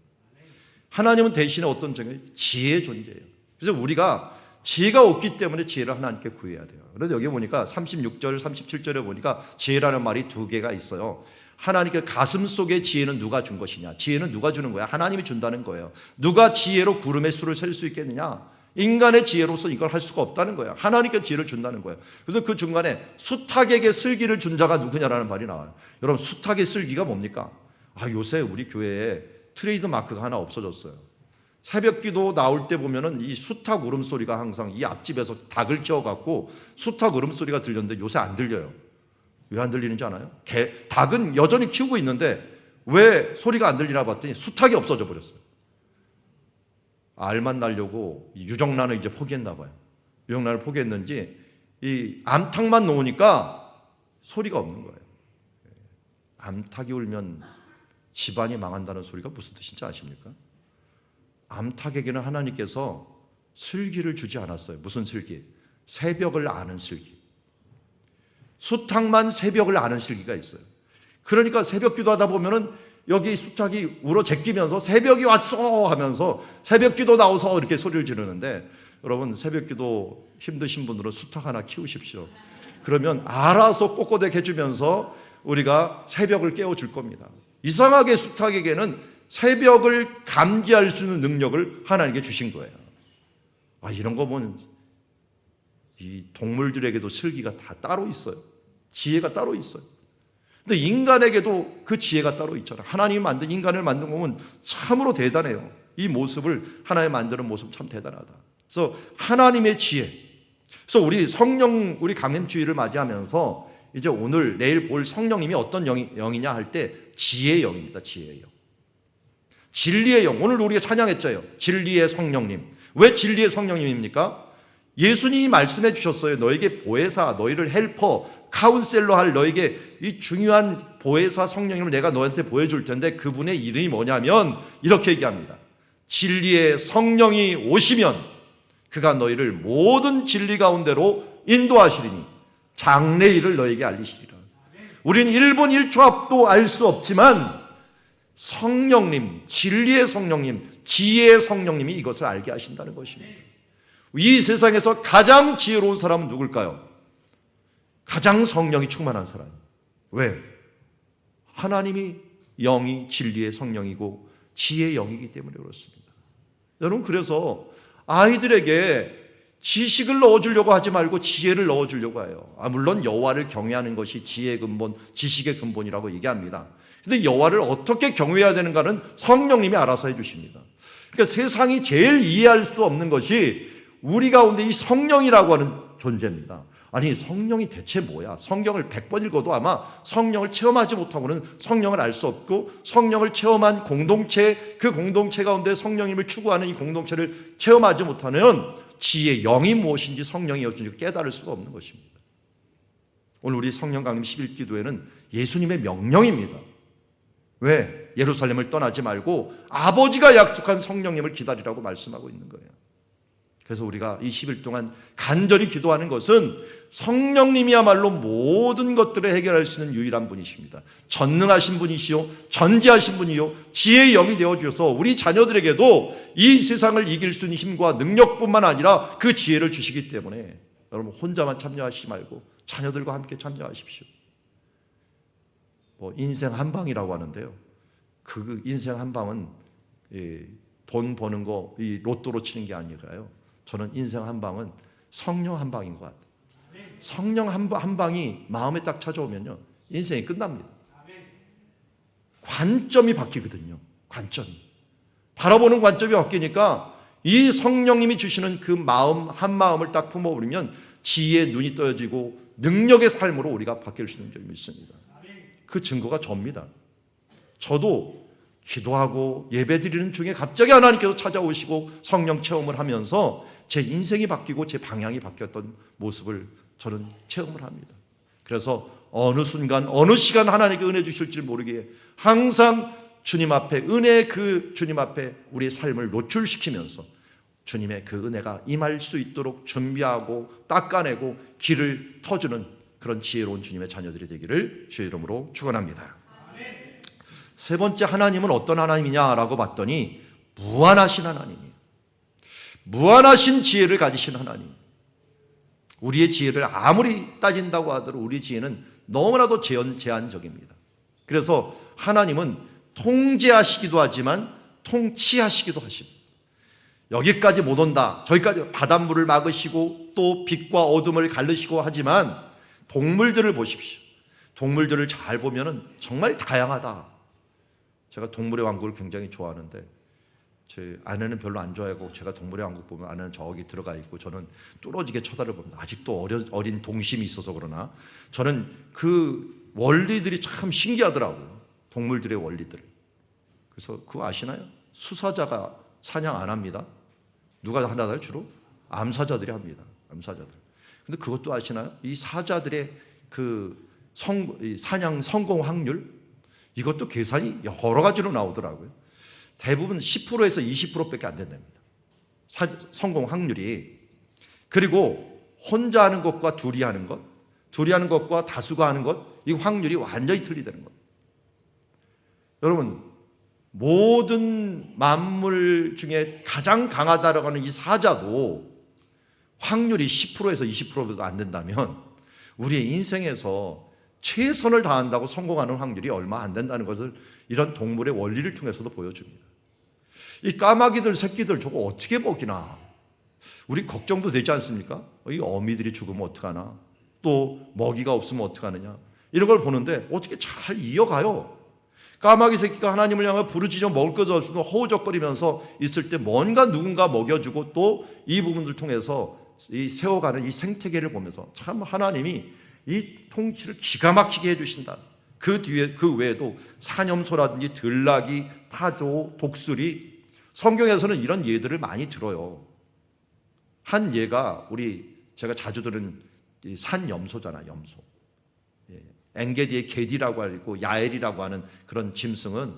하나님은 대신에 어떤 존재예요? 지혜의 존재예요. 그래서 우리가 지혜가 없기 때문에 지혜를 하나님께 구해야 돼요. 그래서 여기 보니까 36절, 37절에 보니까 지혜라는 말이 두 개가 있어요. 하나님께 가슴 속에 지혜는 누가 준 것이냐? 지혜는 누가 주는 거야? 하나님이 준다는 거예요. 누가 지혜로 구름의 수를 셀 수 있겠느냐? 인간의 지혜로서 이걸 할 수가 없다는 거예요. 하나님께 지혜를 준다는 거예요. 그래서 그 중간에 수탉에게 슬기를 준 자가 누구냐라는 말이 나와요. 여러분, 수탉의 슬기가 뭡니까? 요새 우리 교회에 트레이드 마크가 하나 없어졌어요. 새벽 기도 나올 때 보면은 이 수탉 울음소리가 항상 이 앞집에서 닭을 키워갖고 수탉 울음소리가 들렸는데 요새 안 들려요. 왜 안 들리는지 아나요? 닭은 여전히 키우고 있는데 왜 소리가 안 들리나 봤더니 수탉이 없어져 버렸어요. 알만 날려고 유정란을 이제 포기했나 봐요. 유정란을 포기했는지 이 암탉만 놓으니까 소리가 없는 거예요. 암탉이 울면 집안이 망한다는 소리가 무슨 뜻인지 아십니까? 암탉에게는 하나님께서 슬기를 주지 않았어요. 무슨 슬기? 새벽을 아는 슬기. 수탉만 새벽을 아는 슬기가 있어요. 그러니까 새벽 기도하다 보면은 여기 수탉이 울어 제끼면서 새벽이 왔어 하면서 새벽 기도 나와서 이렇게 소리를 지르는데, 여러분 새벽 기도 힘드신 분들은 수탉 하나 키우십시오. 그러면 알아서 꼬꼬댁 해주면서 우리가 새벽을 깨워줄 겁니다. 이상하게 수탉에게는 새벽을 감지할 수 있는 능력을 하나님께 주신 거예요. 이런 거 보면 이 동물들에게도 슬기가 다 따로 있어요. 지혜가 따로 있어요. 근데 인간에게도 그 지혜가 따로 있잖아요. 하나님이 만든 인간을 만든 거면 참으로 대단해요. 이 모습을 하나님 만드는 모습 참 대단하다. 그래서 하나님의 지혜. 그래서 우리 강림주의를 맞이하면서 이제 오늘 내일 볼 성령님이 어떤 영이냐 할 때 지혜의 영입니다. 지혜의 영. 진리의 영, 오늘 우리가 찬양했잖아요. 진리의 성령님. 왜 진리의 성령님입니까? 예수님이 말씀해 주셨어요. 너에게 보혜사, 너희를 헬퍼, 카운셀러 할 너에게 이 중요한 보혜사 성령님을 내가 너한테 보여줄 텐데 그분의 이름이 뭐냐면 이렇게 얘기합니다. 진리의 성령이 오시면 그가 너희를 모든 진리 가운데로 인도하시리니 장래 일을 너에게 알리시리라. 우리는 1분 1초 앞도 알 수 없지만 성령님, 진리의 성령님, 지혜의 성령님이 이것을 알게 하신다는 것입니다. 이 세상에서 가장 지혜로운 사람은 누굴까요? 가장 성령이 충만한 사람. 왜? 하나님이 영이 진리의 성령이고 지혜의 영이기 때문에 그렇습니다. 여러분, 그래서 아이들에게 지식을 넣어주려고 하지 말고 지혜를 넣어주려고 해요. 물론 여호와를 경외하는 것이 지혜의 근본, 지식의 근본이라고 얘기합니다. 근데 여호와를 어떻게 경외해야 되는가는 성령님이 알아서 해주십니다. 그러니까 세상이 제일 이해할 수 없는 것이 우리 가운데 이 성령이라고 하는 존재입니다. 아니, 성령이 대체 뭐야? 성경을 100번 읽어도 아마 성령을 체험하지 못하고는 성령을 알 수 없고, 성령을 체험한 공동체, 그 공동체 가운데 성령님을 추구하는 이 공동체를 체험하지 못하는 지혜의 영이 무엇인지, 성령이 무엇인지 깨달을 수가 없는 것입니다. 오늘 우리 성령 강림 11기도에는 예수님의 명령입니다. 왜? 예루살렘을 떠나지 말고 아버지가 약속한 성령님을 기다리라고 말씀하고 있는 거예요. 그래서 우리가 이 10일 동안 간절히 기도하는 것은 성령님이야말로 모든 것들을 해결할 수 있는 유일한 분이십니다. 전능하신 분이시요, 전지하신 분이요, 지혜의 영이 되어주셔서 우리 자녀들에게도 이 세상을 이길 수 있는 힘과 능력뿐만 아니라 그 지혜를 주시기 때문에 여러분 혼자만 참여하시지 말고 자녀들과 함께 참여하십시오. 인생 한 방이라고 하는데요. 그 인생 한 방은 돈 버는 거 이 로또로 치는 게 아니라요. 저는 인생 한 방은 성령 한 방인 것 같아요. 성령 한 방이 마음에 딱 찾아오면요, 인생이 끝납니다. 관점이 바뀌거든요. 관점이. 바라보는 관점이 바뀌니까 이 성령님이 주시는 그 마음, 한 마음을 딱 품어버리면 지혜의 눈이 떠져지고 능력의 삶으로 우리가 바뀔 수 있는 점이 있습니다. 그 증거가 접니다. 저도 기도하고 예배드리는 중에 갑자기 하나님께서 찾아오시고 성령 체험을 하면서 제 인생이 바뀌고 제 방향이 바뀌었던 모습을 저는 체험을 합니다. 그래서 어느 순간 어느 시간 하나님께 은혜 주실지 모르게 항상 주님 앞에, 은혜의 그 주님 앞에 우리의 삶을 노출시키면서 주님의 그 은혜가 임할 수 있도록 준비하고 닦아내고 길을 터주는 그런 지혜로운 주님의 자녀들이 되기를 주의 이름으로 축원합니다. 세 번째, 하나님은 어떤 하나님이냐라고 봤더니 무한하신 하나님이에요. 무한하신 지혜를 가지신 하나님. 우리의 지혜를 아무리 따진다고 하더라도 우리의 지혜는 너무나도 제한적입니다. 그래서 하나님은 통제하시기도 하지만 통치하시기도 하십니다. 여기까지 못 온다, 저기까지 바닷물을 막으시고 또 빛과 어둠을 가르시고 하지만 동물들을 보십시오. 동물들을 잘 보면 정말 다양하다. 제가 동물의 왕국을 굉장히 좋아하는데 제 아내는 별로 안 좋아하고, 제가 동물의 왕국 보면 아내는 저기 들어가 있고 저는 뚫어지게 쳐다봅니다. 아직도 어린 동심이 있어서 그러나 저는 그 원리들이 참 신기하더라고요. 동물들의 원리들. 그래서 그거 아시나요? 수사자가 사냥 안 합니다. 누가 하나요? 주로 암사자들이 합니다. 암사자들. 근데 그것도 아시나요? 이 사자들의 그 사냥 성공 확률, 이것도 계산이 여러 가지로 나오더라고요. 대부분 10%에서 20%밖에 안 된답니다. 성공 확률이. 그리고 혼자 하는 것과 둘이 하는 것, 둘이 하는 것과 다수가 하는 것, 이 확률이 완전히 틀리다는 것. 여러분, 모든 만물 중에 가장 강하다라고 하는 이 사자도 확률이 10%에서 20%도 안 된다면 우리의 인생에서 최선을 다한다고 성공하는 확률이 얼마 안 된다는 것을 이런 동물의 원리를 통해서도 보여줍니다. 이 까마귀들 새끼들 저거 어떻게 먹이나, 우리 걱정도 되지 않습니까? 이 어미들이 죽으면 어떡하나, 또 먹이가 없으면 어떡하느냐, 이런 걸 보는데 어떻게 잘 이어가요. 까마귀 새끼가 하나님을 향해 부르짖어 먹을 것 없으면 허우적거리면서 있을 때 뭔가 누군가 먹여주고 또 이 부분들 통해서 이 세워가는 이 생태계를 보면서 참 하나님이 이 통치를 기가 막히게 해주신다. 그 뒤에 그 외에도 산염소라든지 들나귀, 타조, 독수리, 성경에서는 이런 예들을 많이 들어요. 한 예가 제가 자주 들은 산염소잖아, 염소. 엔게디의 게디라고 하고 야엘이라고 하는 그런 짐승은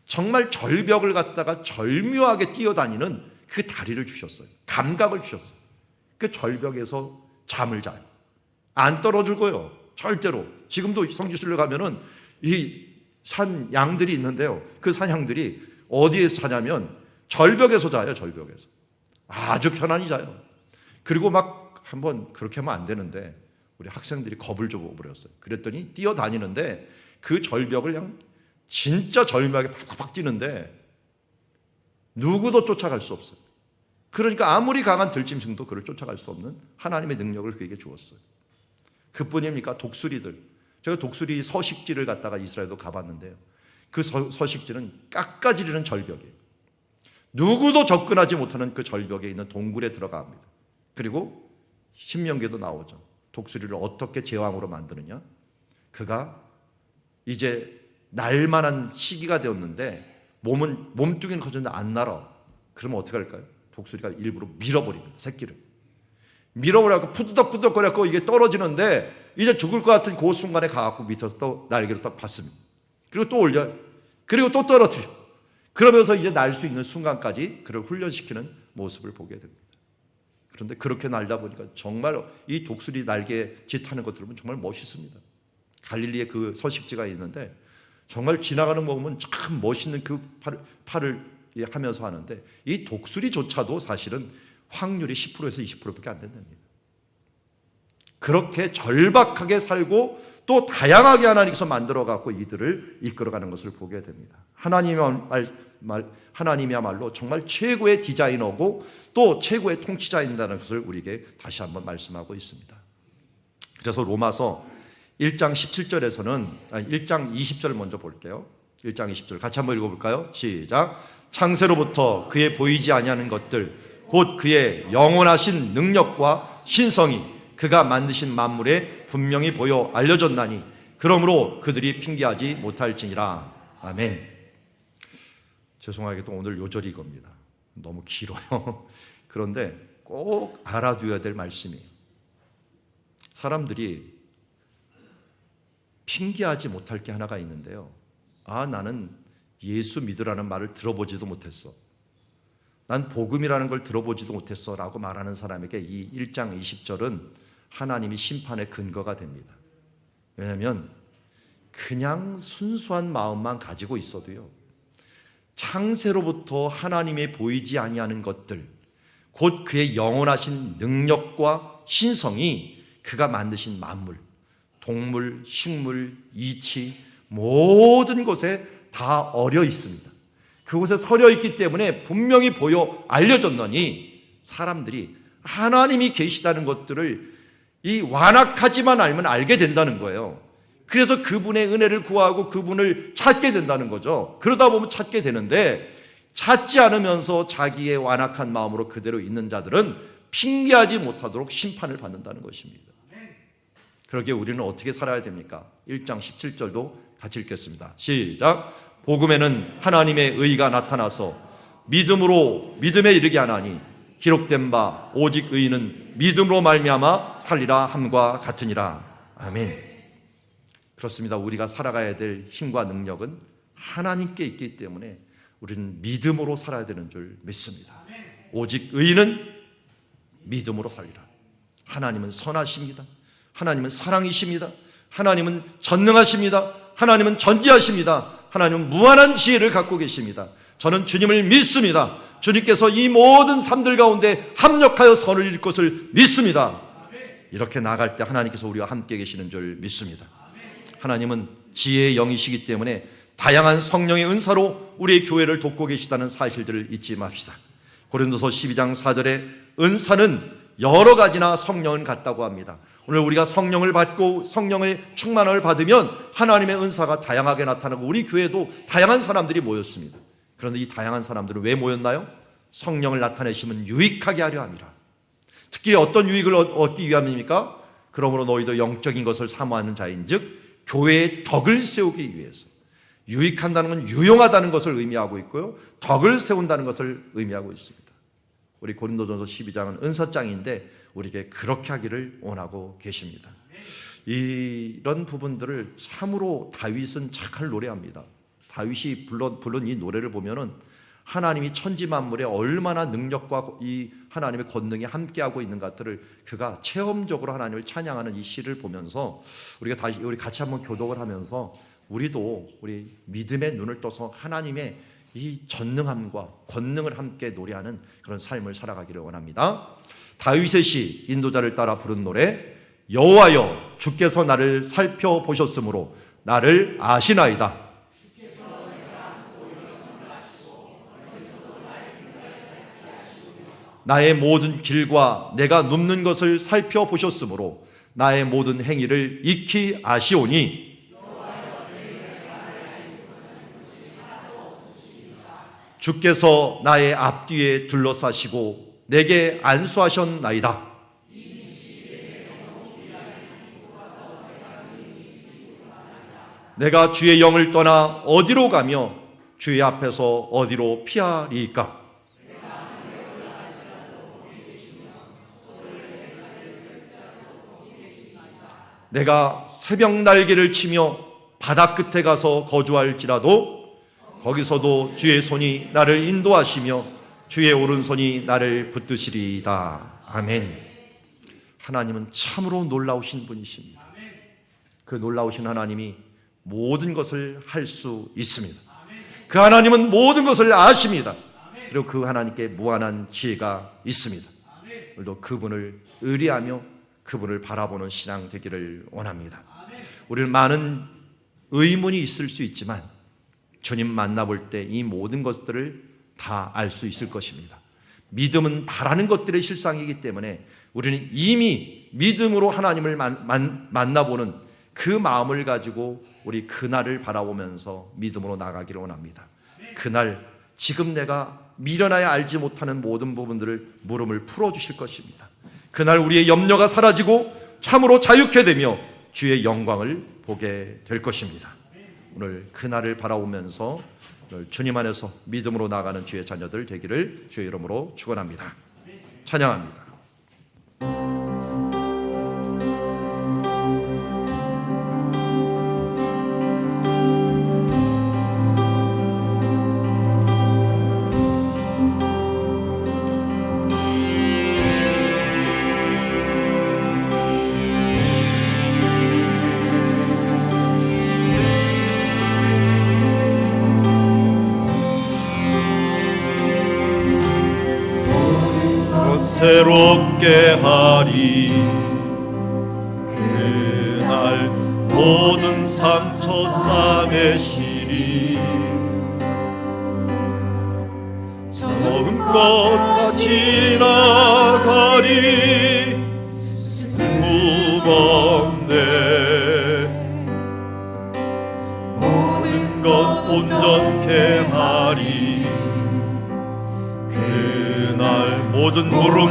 정말 절벽을 갖다가 절묘하게 뛰어다니는 그 다리를 주셨어요. 감각을 주셨어요. 그 절벽에서 잠을 자요. 안 떨어지고요. 절대로. 지금도 성지순례 가면은 이 산 양들이 있는데요. 그 산양들이 어디에서 자냐면 절벽에서 자요. 절벽에서. 아주 편안히 자요. 그리고 막 한번 그렇게 하면 안 되는데 우리 학생들이 겁을 줘버렸어요. 그랬더니 뛰어다니는데 그 절벽을 그냥 진짜 절묘하게 팍팍 뛰는데 누구도 쫓아갈 수 없어요. 그러니까 아무리 강한 들짐승도 그를 쫓아갈 수 없는 하나님의 능력을 그에게 주었어요. 그뿐입니까? 독수리들. 제가 독수리 서식지를 갖다가 이스라엘도 가봤는데요. 그 서식지는 깎아지르는 절벽이에요. 누구도 접근하지 못하는 그 절벽에 있는 동굴에 들어갑니다. 그리고 신명기에도 나오죠. 독수리를 어떻게 제왕으로 만드느냐? 그가 이제 날만한 시기가 되었는데 몸뚱이는 커졌는데 안 날아. 그러면 어떻게 할까요? 독수리가 일부러 밀어버립니다. 새끼를. 밀어버려서 푸드덕푸드덕거려서 이게 떨어지는데 이제 죽을 것 같은 그 순간에 가갖고 밑에서 또 날개를 딱 받습니다. 그리고 또 올려요. 그리고 또 떨어뜨려. 그러면서 이제 날 수 있는 순간까지 그를 훈련시키는 모습을 보게 됩니다. 그런데 그렇게 날다 보니까 정말 이 독수리 날개 짓하는 것들은 정말 멋있습니다. 갈릴리에 그 서식지가 있는데 정말 지나가는 거 보면 참 멋있는 그 팔을 하면서 하는데 이 독수리조차도 사실은 확률이 10%에서 20%밖에 안 된답니다. 그렇게 절박하게 살고 또 다양하게 하나님께서 만들어갖고 이들을 이끌어가는 것을 보게 됩니다. 하나님이야말로 정말 최고의 디자이너고 또 최고의 통치자인다는 것을 우리에게 다시 한번 말씀하고 있습니다. 그래서 로마서 1장 17절에서는 1장 20절 먼저 볼게요. 1장 20절 같이 한번 읽어볼까요? 시작. 창세로부터 그의 보이지 아니하는 것들 곧 그의 영원하신 능력과 신성이 그가 만드신 만물에 분명히 보여 알려졌나니 그러므로 그들이 핑계하지 못할지니라. 아멘. 죄송하게도 오늘 요절이 이겁니다. 너무 길어요. 그런데 꼭 알아두어야 될 말씀이에요. 사람들이 핑계하지 못할 게 하나가 있는데요. 나는 예수 믿으라는 말을 들어보지도 못했어. 난 복음이라는 걸 들어보지도 못했어 라고 말하는 사람에게 이 1장 20절은 하나님이 심판의 근거가 됩니다. 왜냐하면 그냥 순수한 마음만 가지고 있어도요, 창세로부터 하나님의 보이지 아니하는 것들 곧 그의 영원하신 능력과 신성이 그가 만드신 만물, 동물, 식물, 이치 모든 곳에 다 어려 있습니다. 그곳에 서려 있기 때문에 분명히 보여 알려졌느니 사람들이 하나님이 계시다는 것들을 이 완악하지만 알면 알게 된다는 거예요. 그래서 그분의 은혜를 구하고 그분을 찾게 된다는 거죠. 그러다 보면 찾게 되는데 찾지 않으면서 자기의 완악한 마음으로 그대로 있는 자들은 핑계하지 못하도록 심판을 받는다는 것입니다. 그러기에 우리는 어떻게 살아야 됩니까? 1장 17절도 같이 읽겠습니다. 시작. 복음에는 하나님의 의가 나타나서 믿음에 이르게 하나니 기록된 바 오직 의인은 믿음으로 말미암아 살리라 함과 같으니라. 아멘. 그렇습니다. 우리가 살아가야 될 힘과 능력은 하나님께 있기 때문에 우리는 믿음으로 살아야 되는 줄 믿습니다. 오직 의인은 믿음으로 살리라. 하나님은 선하십니다. 하나님은 사랑이십니다. 하나님은 전능하십니다. 하나님은 전지하십니다. 하나님은 무한한 지혜를 갖고 계십니다. 저는 주님을 믿습니다. 주님께서 이 모든 삶들 가운데 합력하여 선을 이룰 것을 믿습니다. 이렇게 나아갈 때 하나님께서 우리와 함께 계시는 줄 믿습니다. 하나님은 지혜의 영이시기 때문에 다양한 성령의 은사로 우리의 교회를 돕고 계시다는 사실들을 잊지 맙시다. 고린도서 12장 4절에 은사는 여러 가지나 성령은 같다고 합니다. 오늘 우리가 성령을 받고 성령의 충만함을 받으면 하나님의 은사가 다양하게 나타나고 우리 교회에도 다양한 사람들이 모였습니다. 그런데 이 다양한 사람들은 왜 모였나요? 성령을 나타내시면 유익하게 하려 함이라. 특히 어떤 유익을 얻기 위함입니까? 그러므로 너희도 영적인 것을 사모하는 자인즉 교회의 덕을 세우기 위해서, 유익한다는 건 유용하다는 것을 의미하고 있고요, 덕을 세운다는 것을 의미하고 있습니다. 우리 고린도전서 12장은 은사장인데 우리에게 그렇게 하기를 원하고 계십니다. 이런 부분들을 참으로 다윗은 잘 노래합니다. 다윗이 부른 이 노래를 보면은 하나님이 천지 만물에 얼마나 능력과 이 하나님의 권능이 함께하고 있는 것들을 그가 체험적으로 하나님을 찬양하는 이 시를 보면서 우리 같이 한번 교독을 하면서 우리도 우리 믿음의 눈을 떠서 하나님의 이 전능함과 권능을 함께 노래하는 그런 삶을 살아가기를 원합니다. 다윗의 시, 인도자를 따라 부른 노래, 여호와여 주께서 나를 살펴보셨으므로 나를 아시나이다. 나의 모든 길과 내가 눕는 것을 살펴보셨으므로 나의 모든 행위를 익히 아시오니 주께서 나의 앞뒤에 둘러싸시고 내게 안수하셨나이다. 내가 주의 영을 떠나 어디로 가며 주의 앞에서 어디로 피하리이까? 내가 새벽 날개를 치며 바다 끝에 가서 거주할지라도 거기서도 주의 손이 나를 인도하시며 주의 오른손이 나를 붙드시리이다. 아멘. 하나님은 참으로 놀라우신 분이십니다. 그 놀라우신 하나님이 모든 것을 할 수 있습니다. 그 하나님은 모든 것을 아십니다. 그리고 그 하나님께 무한한 지혜가 있습니다. 오늘도 그분을 의뢰하며 그분을 바라보는 신앙 되기를 원합니다. 우리는 많은 의문이 있을 수 있지만 주님 만나볼 때 이 모든 것들을 다 알 수 있을 것입니다. 믿음은 바라는 것들의 실상이기 때문에 우리는 이미 믿음으로 하나님을 만나보는 그 마음을 가지고 우리 그날을 바라보면서 믿음으로 나가기를 원합니다. 그날 지금 내가 미련하여 알지 못하는 모든 부분들을 물음을 풀어주실 것입니다. 그날 우리의 염려가 사라지고 참으로 자유케 되며 주의 영광을 보게 될 것입니다. 오늘 그날을 바라보면서 오늘 주님 안에서 믿음으로 나가는 주의 자녀들 되기를 주의 이름으로 축원합니다. 찬양합니다. 새롭게 하리. 그날 모든 상처 싸매시리. 처음껏 다 지나가리. 슬픔 없네. 모든 것 온전케 하리. 그날 모든 무릎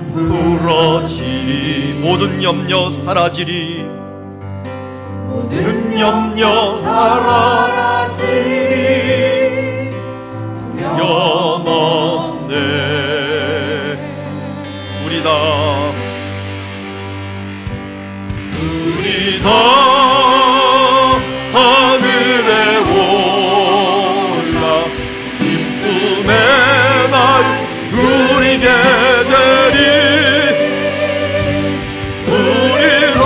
풀어지리. 모든 염려 사라지리. 모든 염려 사라지리. 두려움 없네. 우리다 하늘에 올라 기쁨의 날 누리게 되리. 우리가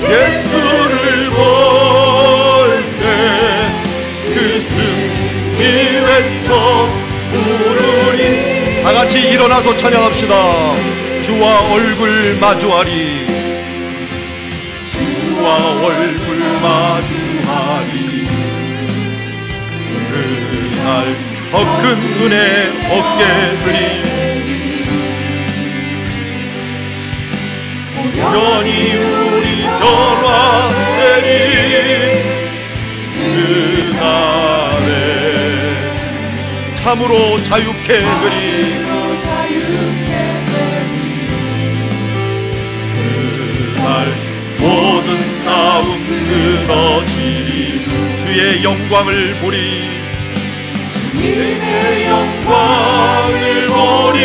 예수를 볼 때 그 승리 외쳐 부르리. 다같이 일어나서 찬양합시다. 주와 얼굴 마주하리. 주와 얼굴 마주하리. 그날 더 큰 은혜 얻게 되리. 영원히 우리 변화되리. 그날에 참으로 자유케 되리. 그날 모든 무너지리 주의 영광을 보리 주님의 영광을 보리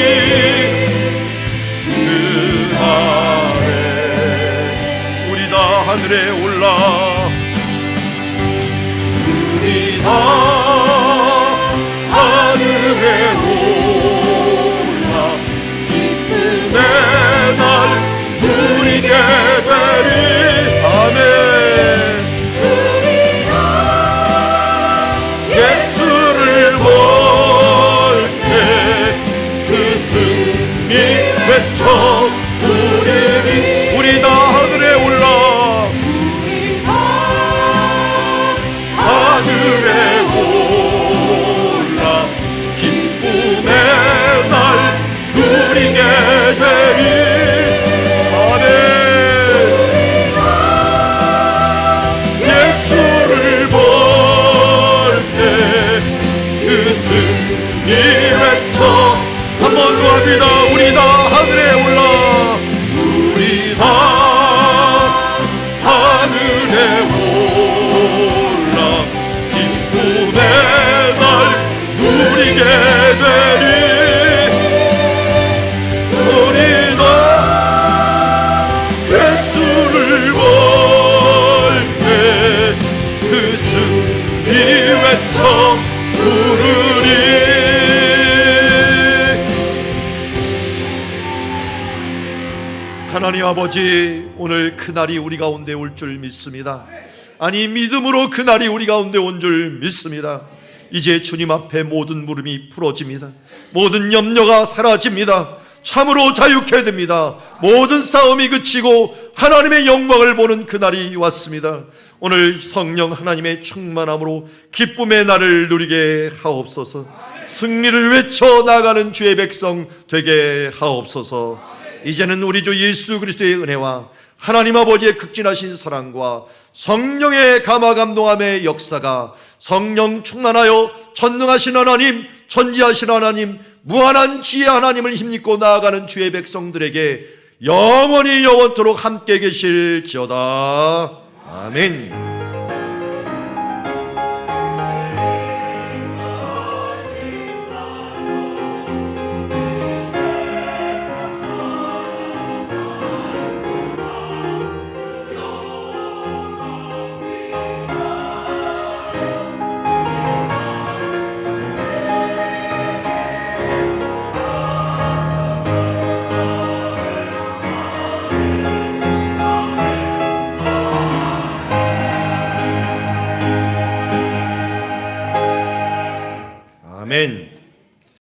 그날에 우리 다 하늘에 올라 우리 다 하늘에 올라 기쁨의 날 누리게 되리 아멘 예수를 볼 때 그 승리 외쳐 부르리 우리 다 하늘에 올라 하늘에 올라 기쁨의 날 누리게 되리 아멘 예수를 볼 때 그 승리 외쳐 한 번 더 합니다 우리 다 하늘에 올라 우리 다 하늘에 올라 기쁨의 날 누리게 되리 우리 다 예수를 볼 때 스승이 외쳐 부르리 하나님 아버지 오늘 그날이 우리 가운데 올 줄 믿습니다 아니 믿음으로 그날이 우리 가운데 온 줄 믿습니다 이제 주님 앞에 모든 물음이 풀어집니다 모든 염려가 사라집니다 참으로 자유케 됩니다 모든 싸움이 그치고 하나님의 영광을 보는 그날이 왔습니다 오늘 성령 하나님의 충만함으로 기쁨의 날을 누리게 하옵소서 승리를 외쳐 나가는 주의 백성 되게 하옵소서 이제는 우리 주 예수 그리스도의 은혜와 하나님 아버지의 극진하신 사랑과 성령의 감화감동함의 역사가 성령 충만하여 전능하신 하나님 전지하신 하나님 무한한 지혜 하나님을 힘입고 나아가는 주의 백성들에게 영원히 영원토록 함께 계실지어다 아멘. 아멘.